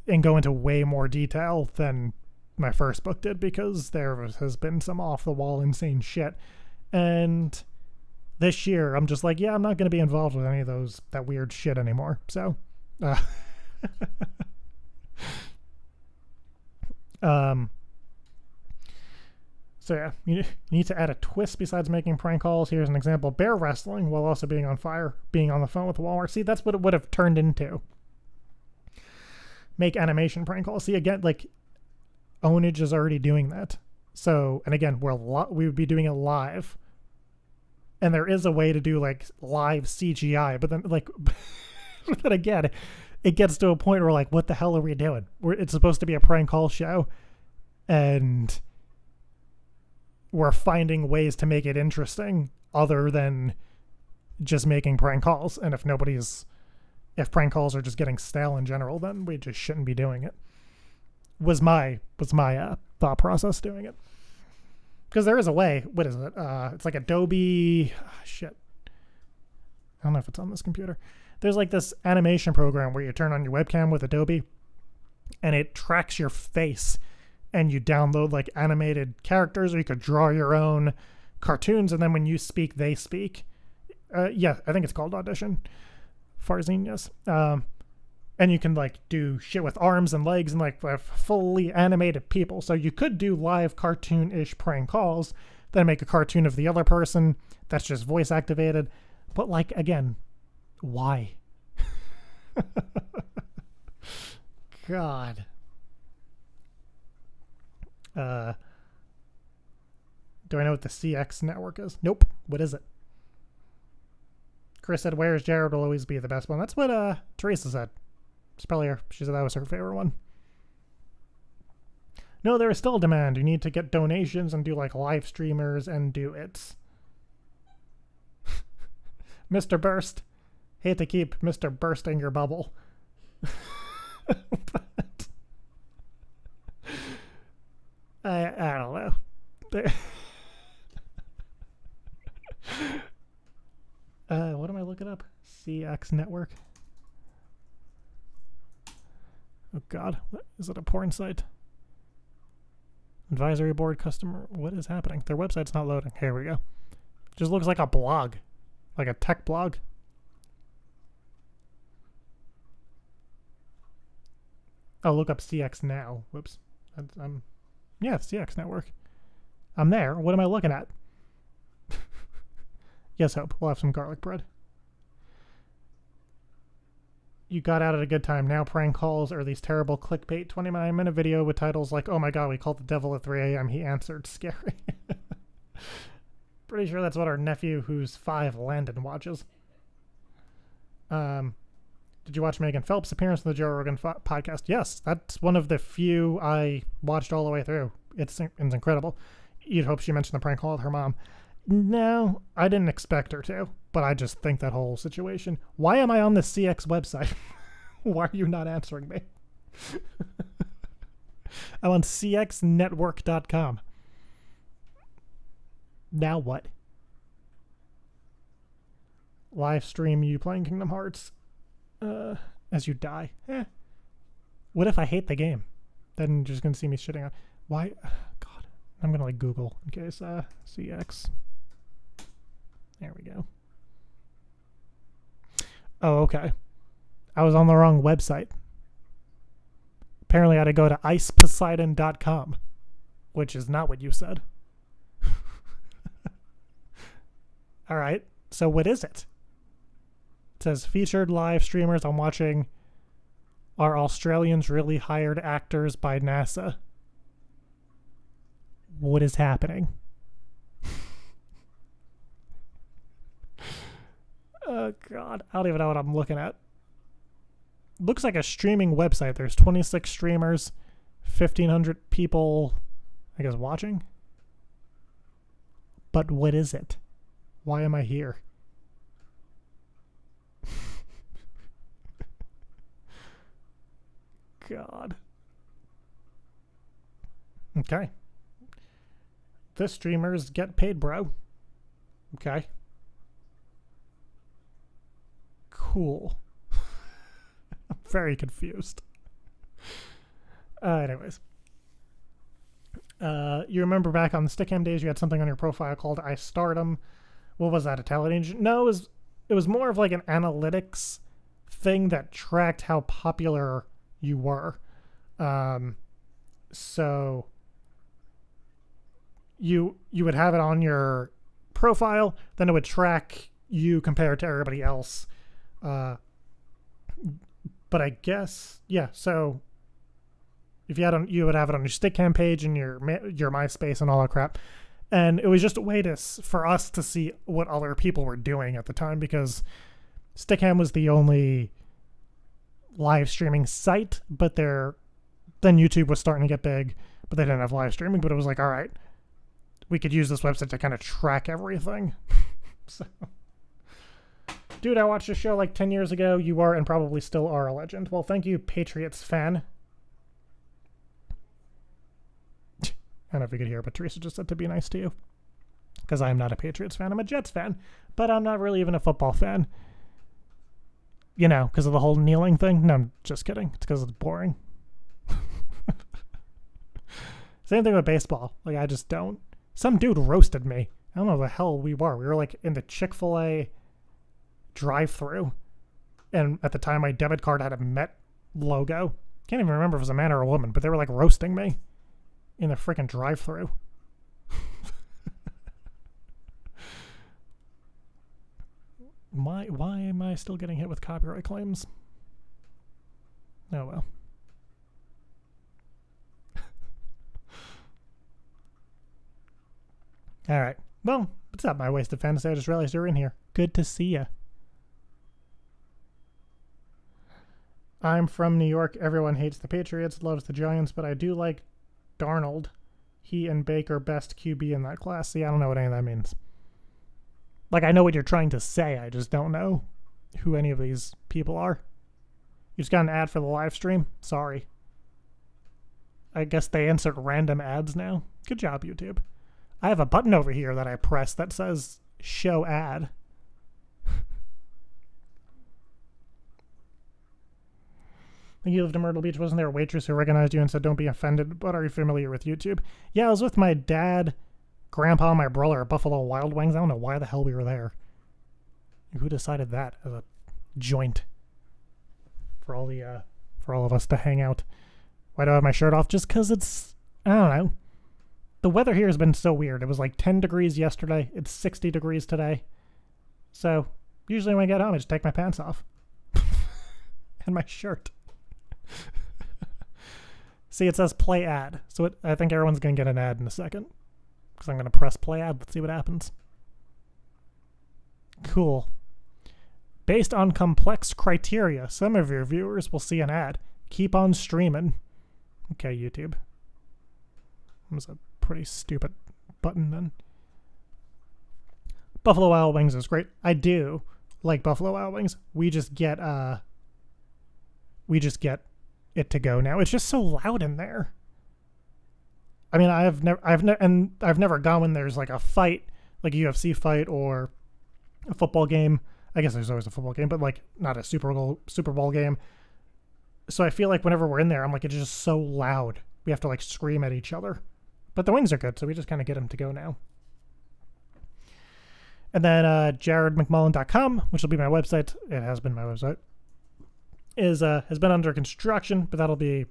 and go into way more detail than my first book did, because there has been some off the wall insane shit. And this year I'm just like, yeah, I'm not going to be involved with any of that weird shit anymore. So so yeah, you need to add a twist besides making prank calls. Here's an example: bear wrestling while also being on fire, being on the phone with Walmart. See, that's what it would have turned into. Make animation prank calls. See, again, like Ownage is already doing that. So, and again, we would be doing it live. And there is a way to do like live CGI, but then like, but again, it gets to a point where like, what the hell are we doing? It's supposed to be a prank call show, and we're finding ways to make it interesting other than just making prank calls. And if prank calls are just getting stale in general, then we just shouldn't be doing it. Was my thought process doing it. Because there is a way. What is it? It's like Adobe. Shit. I don't know if it's on this computer. There's like this animation program where you turn on your webcam with Adobe, and it tracks your face, and you download like animated characters, or you could draw your own cartoons, and then when you speak, they speak. Yeah, I think it's called Audition. Farzine, yes. And you can like do shit with arms and legs and like fully animated people. So you could do live cartoon-ish prank calls, then make a cartoon of the other person that's just voice activated. But like, again, why? God. Do I know what the CX network is? Nope. What is it? Chris said, "Where's Jared will always be the best one." That's what Teresa said. It's probably she said that was her favorite one. No, there is still demand. You need to get donations and do like live streamers and do it. Mr. Burst. Hate to keep Mr. Bursting your bubble. But I don't know. What am I looking up? CX network. Oh God, is it a porn site? Advisory board customer. What is happening? Their website's not loading. Here we go. Just looks like a blog, like a tech blog. Oh, look up CX now. Whoops. Yeah, CX network. I'm there. What am I looking at? Yes, Hope. We'll have some garlic bread. You got out at a good time. Now prank calls are these terrible clickbait 29-minute video with titles like, "Oh my God, we called the devil at 3 a.m. He answered." Scary. Pretty sure that's what our nephew, who's 5, Landon, watches. Did you watch Megan Phelps' appearance on the Joe Rogan podcast? Yes, that's one of the few I watched all the way through. It's incredible. You'd hope she mentioned the prank call with her mom. No, I didn't expect her to, but I just think that whole situation. Why am I on the CX website? Why are you not answering me? I'm on cxnetwork.com. Now what? Live stream you playing Kingdom Hearts as you die. What if I hate the game? Then you're just gonna see me shitting on. Why? God, I'm gonna like Google in case CX. There we go. Oh, okay. I was on the wrong website. Apparently I had to go to iceposeidon.com, which is not what you said. All right. So what is it? It says featured live streamers I'm watching are Australians really hired actors by NASA. What is happening? Oh god, I don't even know what I'm looking at. Looks like a streaming website. There's 26 streamers, 1,500 people, I guess, watching. But what is it? Why am I here? God. Okay. The streamers get paid, bro. Okay. Cool. I'm very confused. Anyways. You remember back on the Stickam days, you had something on your profile called I Stardom. What was that, a talent agent? No, it was more of like an analytics thing that tracked how popular you were. So you would have it on your profile, then it would track you compared to everybody else. But I guess, yeah, so if you had you would have it on your Stickam page and your MySpace and all that crap. And it was just a way for us to see what other people were doing at the time, because Stickam was the only live streaming site, but then YouTube was starting to get big, but they didn't have live streaming. But it was like, all right, we could use this website to kind of track everything. So, dude, I watched a show like 10 years ago. You are and probably still are a legend. Well, thank you, Patriots fan. I don't know if you could hear, but Teresa just said to be nice to you. Because I am not a Patriots fan. I'm a Jets fan. But I'm not really even a football fan. You know, because of the whole kneeling thing. No, I'm just kidding. It's because it's boring. Same thing with baseball. Like, I just don't. Some dude roasted me. I don't know the hell we were. We were like in the Chick-fil-A drive-thru. And at the time, my debit card had a Met logo. Can't even remember if it was a man or a woman, but they were like roasting me in the freaking drive-thru. Why am I still getting hit with copyright claims? Oh well. Alright. Well, what's up, my wasted fantasy? I just realized you're in here. Good to see ya. I'm from New York. Everyone hates the Patriots, loves the Giants, but I do like Darnold. He and Baker best QB in that class. See, I don't know what any of that means. Like, I know what you're trying to say. I just don't know who any of these people are. You just got an ad for the live stream? Sorry. I guess they insert random ads now. Good job, YouTube. I have a button over here that I press that says show ad. When you lived in Myrtle Beach, wasn't there a waitress who recognized you and said, don't be offended, but are you familiar with YouTube? Yeah, I was with my dad, grandpa, and my brother at Buffalo Wild Wings. I don't know why the hell we were there. Who decided that as a joint for all of us to hang out? Why do I have my shirt off? Just because it's, I don't know. The weather here has been so weird. It was like 10 degrees yesterday. It's 60 degrees today. So usually when I get home, I just take my pants off. And my shirt. See, it says play ad. So I think everyone's going to get an ad in a second. Because I'm going to press play ad. Let's see what happens. Cool. Based on complex criteria, some of your viewers will see an ad. Keep on streaming. Okay, YouTube. That was a pretty stupid button then. Buffalo Wild Wings is great. I do like Buffalo Wild Wings. We just get it to go now. It's just so loud in there. I mean, I've never gone when there's like a fight, like a UFC fight or a football game. I guess there's always a football game, but like not a Super Bowl game. So I feel like whenever we're in there, I'm like, it's just so loud. We have to like scream at each other. But the wings are good, so we just kind of get them to go now. And then jaredmcmullen.com, which will be my website. It has been my website. Has been under construction, but that'll be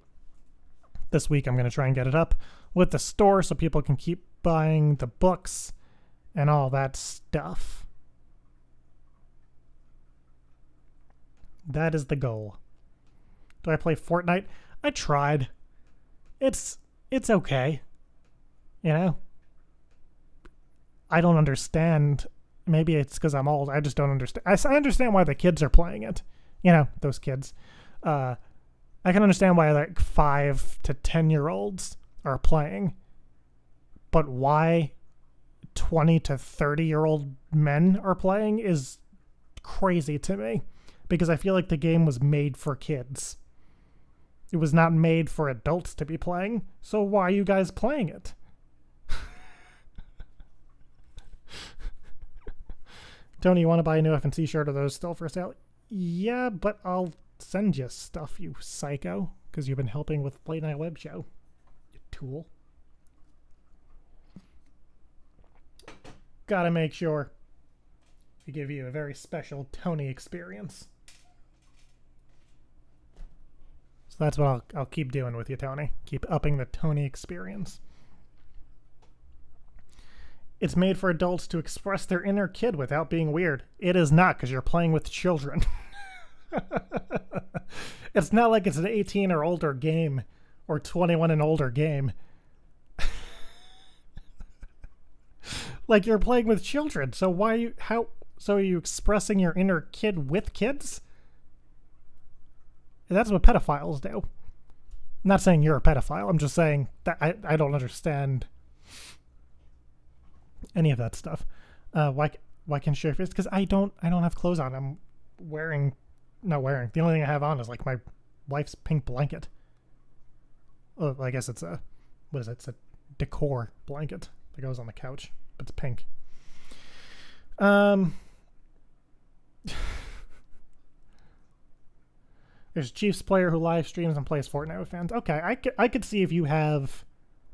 this week. I'm going to try and get it up with the store so people can keep buying the books and all that stuff. That is the goal. Do I play Fortnite? I tried. It's okay. You know? I don't understand. Maybe it's because I'm old. I just don't understand. I understand why the kids are playing it. You know, those kids. I can understand why like 5 to 10-year-olds are playing. But why 20 to 30-year-old men are playing is crazy to me. Because I feel like the game was made for kids. It was not made for adults to be playing. So why are you guys playing it? Tony, you want to buy a new FNC shirt? Are those still for sale? Yeah, but I'll send you stuff, you psycho. Because you've been helping with Late Night Web Show. You tool. Gotta make sure we give you a very special Tony experience. So that's what I'll keep doing with you, Tony. Keep upping the Tony experience. It's made for adults to express their inner kid without being weird. It is not, because you're playing with children. It's not like it's an 18 or older game, or 21 and older game. Like, you're playing with children, so so are you expressing your inner kid with kids? That's what pedophiles do. I'm not saying you're a pedophile. I'm just saying that I don't understand any of that stuff. Why can't you show your face? Because I don't have clothes on. I'm not wearing. The only thing I have on is like my wife's pink blanket. Oh, I guess it's what is it? It's a decor blanket that goes on the couch. But it's pink. There's a Chiefs player who live streams and plays Fortnite with fans. Okay, I could see if you have...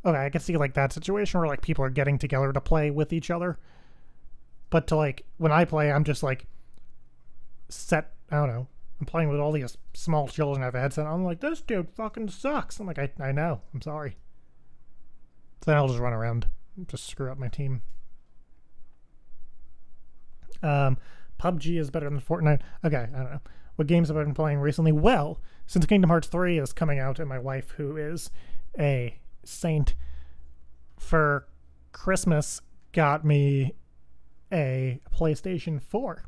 Okay, I could see like that situation where like people are getting together to play with each other. But to like, when I play, I'm just like I don't know. I'm playing with all these small children. I have a headset on. I'm like, this dude fucking sucks. I'm like, I know. I'm sorry. So then I'll just run around and just screw up my team. PUBG is better than Fortnite. Okay, I don't know. What games have I been playing recently? Well, since Kingdom Hearts 3 is coming out, and my wife, who is a saint, for Christmas got me a PlayStation 4.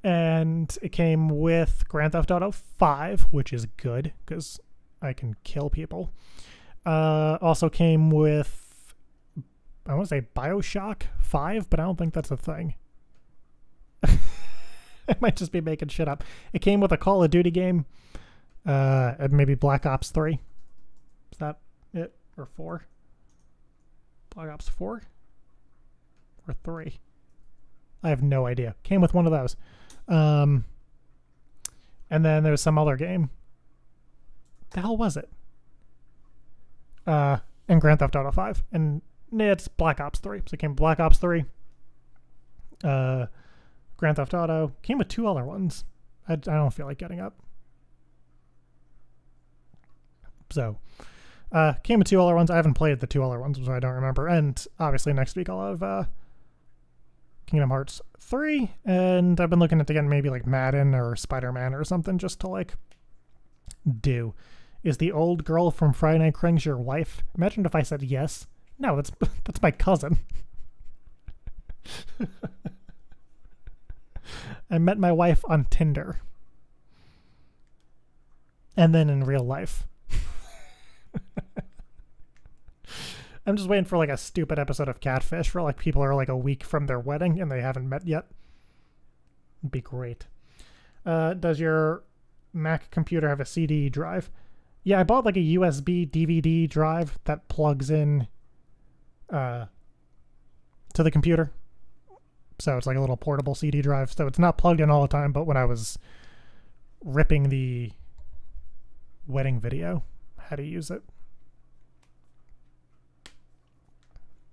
And it came with Grand Theft Auto 5, which is good, because I can kill people. Also came with, I want to say BioShock 5, but I don't think that's a thing. I might just be making shit up. It came with a Call of Duty game, maybe Black Ops 3. Is that it? Or 4? Black Ops 4? Or 3? I have no idea. Came with one of those. And then there's some other game. The hell was it? And Grand Theft Auto 5. And it's Black Ops 3. So it came with Black Ops 3. Grand Theft Auto. Came with 2 other ones. I don't feel like getting up. So, came with 2 other ones. I haven't played the 2 other ones, so I don't remember. And obviously next week I'll have Kingdom Hearts 3. And I've been looking at getting maybe like Madden or Spider-Man or something just to like do. Is the old girl from Friday Night Cranks your wife? Imagine if I said yes. No, that's my cousin. I met my wife on Tinder. And then in real life. I'm just waiting for like a stupid episode of Catfish where like people are like a week from their wedding and they haven't met yet. It'd be great. Does your Mac computer have a CD drive? Yeah, I bought like a USB DVD drive that plugs in to the computer. So it's like a little portable CD drive. So it's not plugged in all the time, but when I was ripping the wedding video, I had to use it.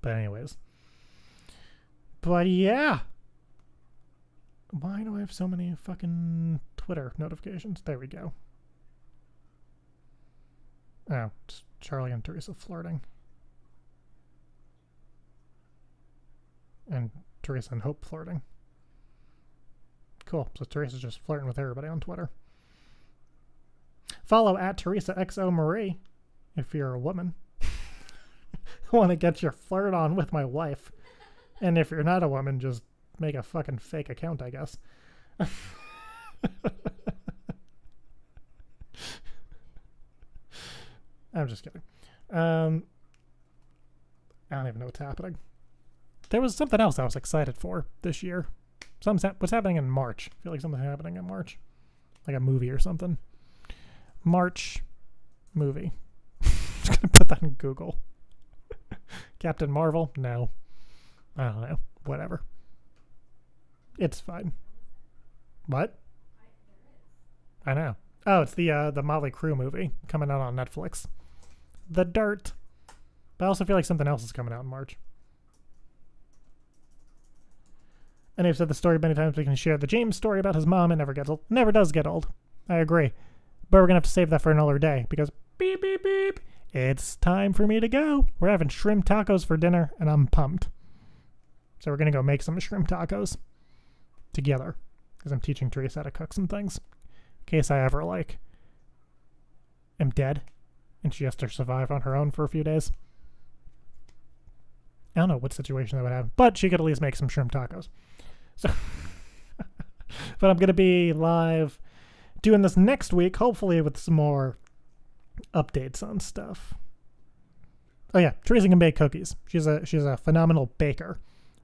But anyways. But yeah. Why do I have so many fucking Twitter notifications? There we go. Oh, it's Charlie and Teresa flirting. And Teresa and Hope flirting. Cool. So Teresa's just flirting with everybody on Twitter. Follow at Teresa XO Marie if you're a woman. want to get your flirt on with my wife. And if you're not a woman, just make a fucking fake account, I guess. I'm just kidding. I don't even know what's happening. There was something else I was excited for this year. What's happening in March? I feel like something's happening in March. Like a movie or something. March movie. Just gonna put that in Google. Captain Marvel? No. I don't know. Whatever. It's fine. What? I know. Oh, it's the Motley Crue movie coming out on Netflix. The Dirt. But I also feel like something else is coming out in March. And I've said the story many times. We can share the James story about his mom. It never gets old. Never does get old. I agree. But we're gonna have to save that for another day because beep beep beep. It's time for me to go. We're having shrimp tacos for dinner, and I'm pumped. So we're gonna go make some shrimp tacos together because I'm teaching Teresa how to cook some things in case I ever am dead and she has to survive on her own for a few days. I don't know what situation that would happen, but she could at least make some shrimp tacos. So, but I'm going to be live doing this next week, hopefully with some more updates on stuff. Oh yeah, Teresa can bake cookies. She's a phenomenal baker.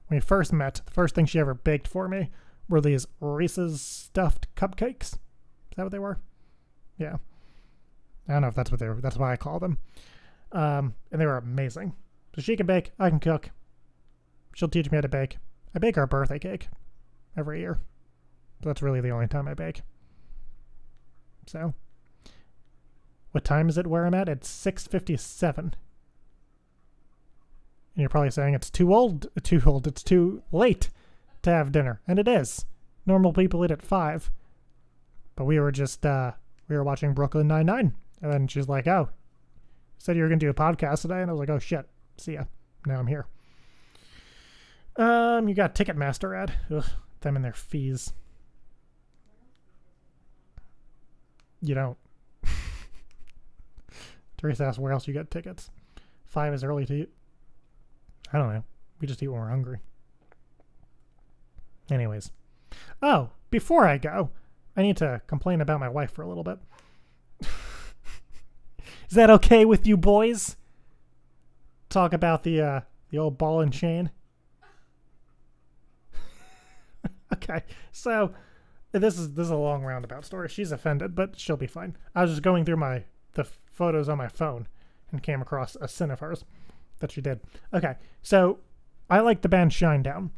When we first met, the first thing she ever baked for me were these Reese's stuffed cupcakes. Is that what they were? Yeah. I don't know if that's what they were. That's why I call them. And they were amazing. So she can bake. I can cook. She'll teach me how to bake. I bake our birthday cake every year. But that's really the only time I bake. So, what time is it where I'm at? It's 6:57. And you're probably saying it's too late to have dinner. And it is. Normal people eat at 5. But we were just, we were watching Brooklyn Nine-Nine. And then she's like, oh, said you were going to do a podcast today. And I was like, oh shit, see ya. Now I'm here. You got Ticketmaster ad. Ugh, them and their fees. You don't. Teresa asked where else you get tickets. 5 is early to eat. I don't know. We just eat when we're hungry. Anyways. Oh, before I go, I need to complain about my wife for a little bit. Is that okay with you boys? Talk about the old ball and chain. Okay, so this is a long roundabout story. She's offended, but she'll be fine. I was just going through the photos on my phone and came across a sin of hers that she did. Okay, so I like the band Shinedown.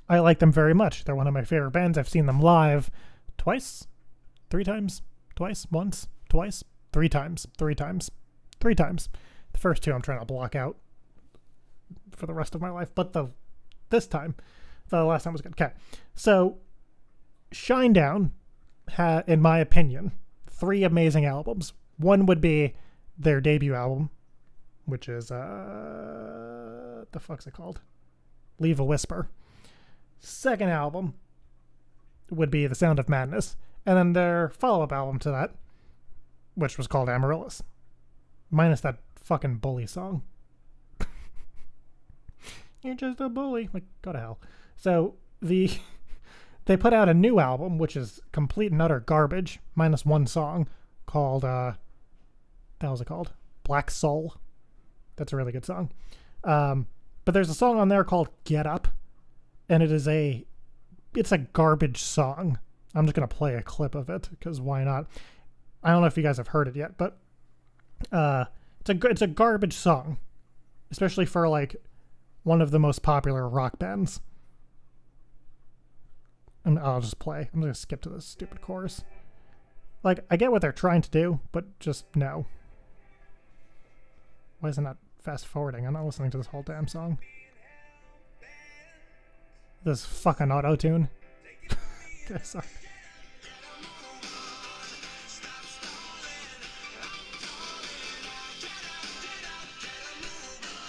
I like them very much. They're one of my favorite bands. I've seen them live twice, 3 times, twice, once, twice, 3 times, 3 times, 3 times. The first 2 I'm trying to block out for the rest of my life, but the last time was good. Okay, so Shinedown had, in my opinion, 3 amazing albums. One would be their debut album, which is the fuck's it called? Leave a Whisper. Second album would be The Sound of Madness, and then their follow-up album to that, which was called Amaryllis, minus that fucking bully song. You're just a bully. Like, go to hell. So they put out a new album, which is complete and utter garbage, minus 1 song called what was it called? Black Soul. That's a really good song. But there's a song on there called Get Up, and it's a garbage song. I'm just gonna play a clip of it because why not? I don't know if you guys have heard it yet, but it's a garbage song, especially for like one of the most popular rock bands. And I'll just play. I'm gonna skip to this stupid chorus. Like, I get what they're trying to do, but just no. Why is it not fast forwarding? I'm not listening to this whole damn song. This fucking auto-tune. Okay, sorry.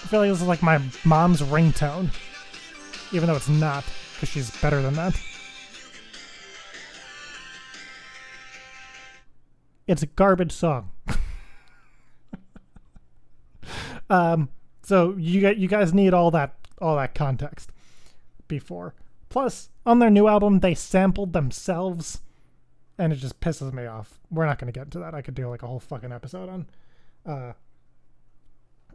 I feel like this is like my mom's ringtone. Even though it's not, because she's better than that. It's a garbage song. So you guys need all that context before. Plus, on their new album, they sampled themselves, and it just pisses me off. We're not going to get into that. I could do like a whole fucking episode on.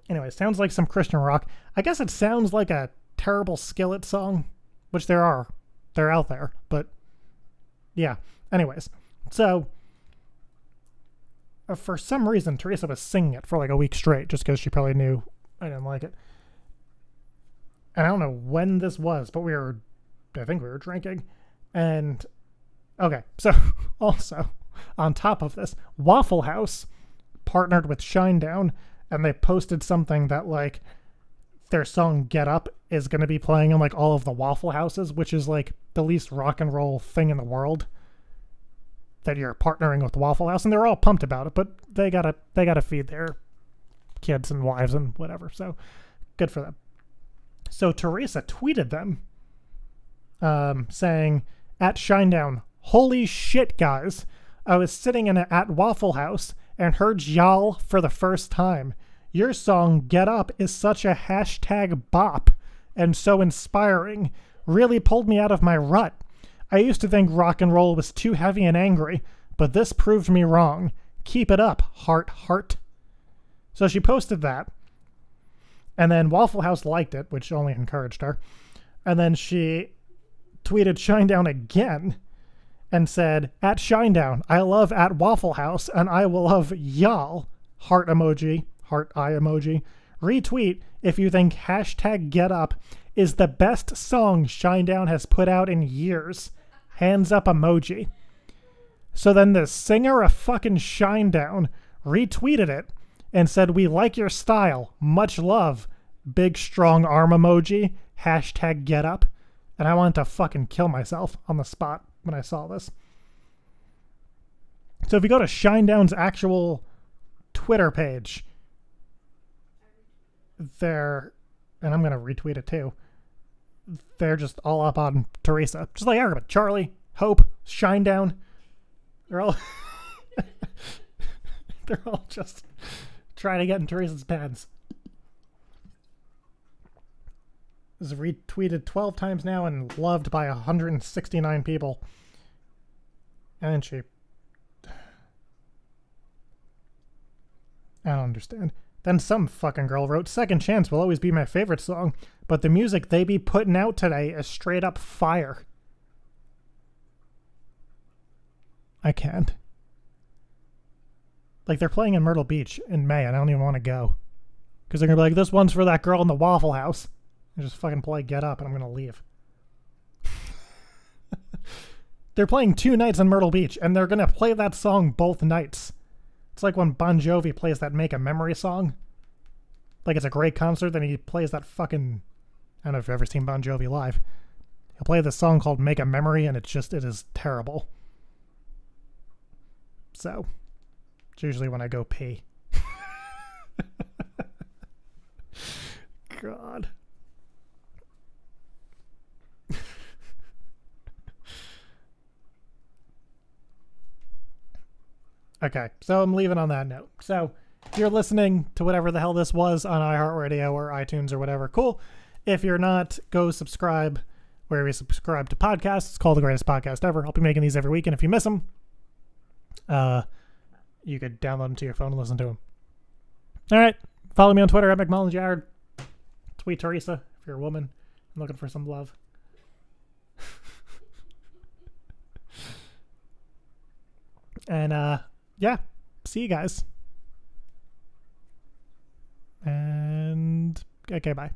Anyway, sounds like some Christian rock. I guess it sounds like a terrible Skillet song, which there are. They're out there, but yeah. Anyways, so for some reason, Teresa was singing it for like a week straight, just because she probably knew I didn't like it. And I don't know when this was, but I think we were drinking. And, okay, so also, on top of this, Waffle House partnered with Shinedown, and they posted something that, like, their song Get Up is going to be playing in, like, all of the Waffle Houses, which is, like, the least rock and roll thing in the world, that you're partnering with Waffle House, and they're all pumped about it, but they gotta feed their kids and wives and whatever, so good for them. So Teresa tweeted them, saying, at Shinedown, holy shit, guys. I was sitting at Waffle House and heard y'all for the first time. Your song, Get Up, is such a hashtag bop and so inspiring. Really pulled me out of my rut. I used to think rock and roll was too heavy and angry, but this proved me wrong. Keep it up, heart, heart. So she posted that. And then Waffle House liked it, which only encouraged her. And then she tweeted Shinedown again and said, at Shinedown, I love at Waffle House, and I will love y'all. Heart emoji, heart eye emoji. Retweet if you think hashtag Get Up is the best song Shinedown has put out in years. Hands up emoji. So then the singer of fucking Shinedown retweeted it and said, we like your style. Much love. Big strong arm emoji. Hashtag Get Up. And I wanted to fucking kill myself on the spot when I saw this. So if you go to Shinedown's actual Twitter page, they're, and I'm going to retweet it too, they're just all up on Teresa. Just like everybody. Charlie, Hope, Shinedown. They're all they're all just trying to get in Teresa's pants. This is retweeted 12 times now and loved by 169 people. And then she... I don't understand. Then some fucking girl wrote, Second Chance will always be my favorite song, but the music they be putting out today is straight up fire. I can't. Like, they're playing in Myrtle Beach in May, and I don't even want to go. Because they're going to be like, this one's for that girl in the Waffle House. And just fucking play Get Up, and I'm going to leave. They're playing 2 nights in Myrtle Beach, and they're going to play that song both nights. It's like when Bon Jovi plays that Make a Memory song. Like, it's a great concert, then he plays that fucking... I don't know if you've ever seen Bon Jovi live. He'll play this song called Make a Memory, and it is terrible. So, it's usually when I go pee. God. Okay, so I'm leaving on that note. So, if you're listening to whatever the hell this was on iHeartRadio or iTunes or whatever, cool. If you're not, go subscribe wherever you subscribe to podcasts. It's called The Greatest Podcast Ever. I'll be making these every week, and if you miss them, you could download them to your phone and listen to them. All right, follow me on Twitter at McMullenJared. Tweet Teresa if you're a woman and looking for some love. And, yeah, see you guys. And, okay, bye.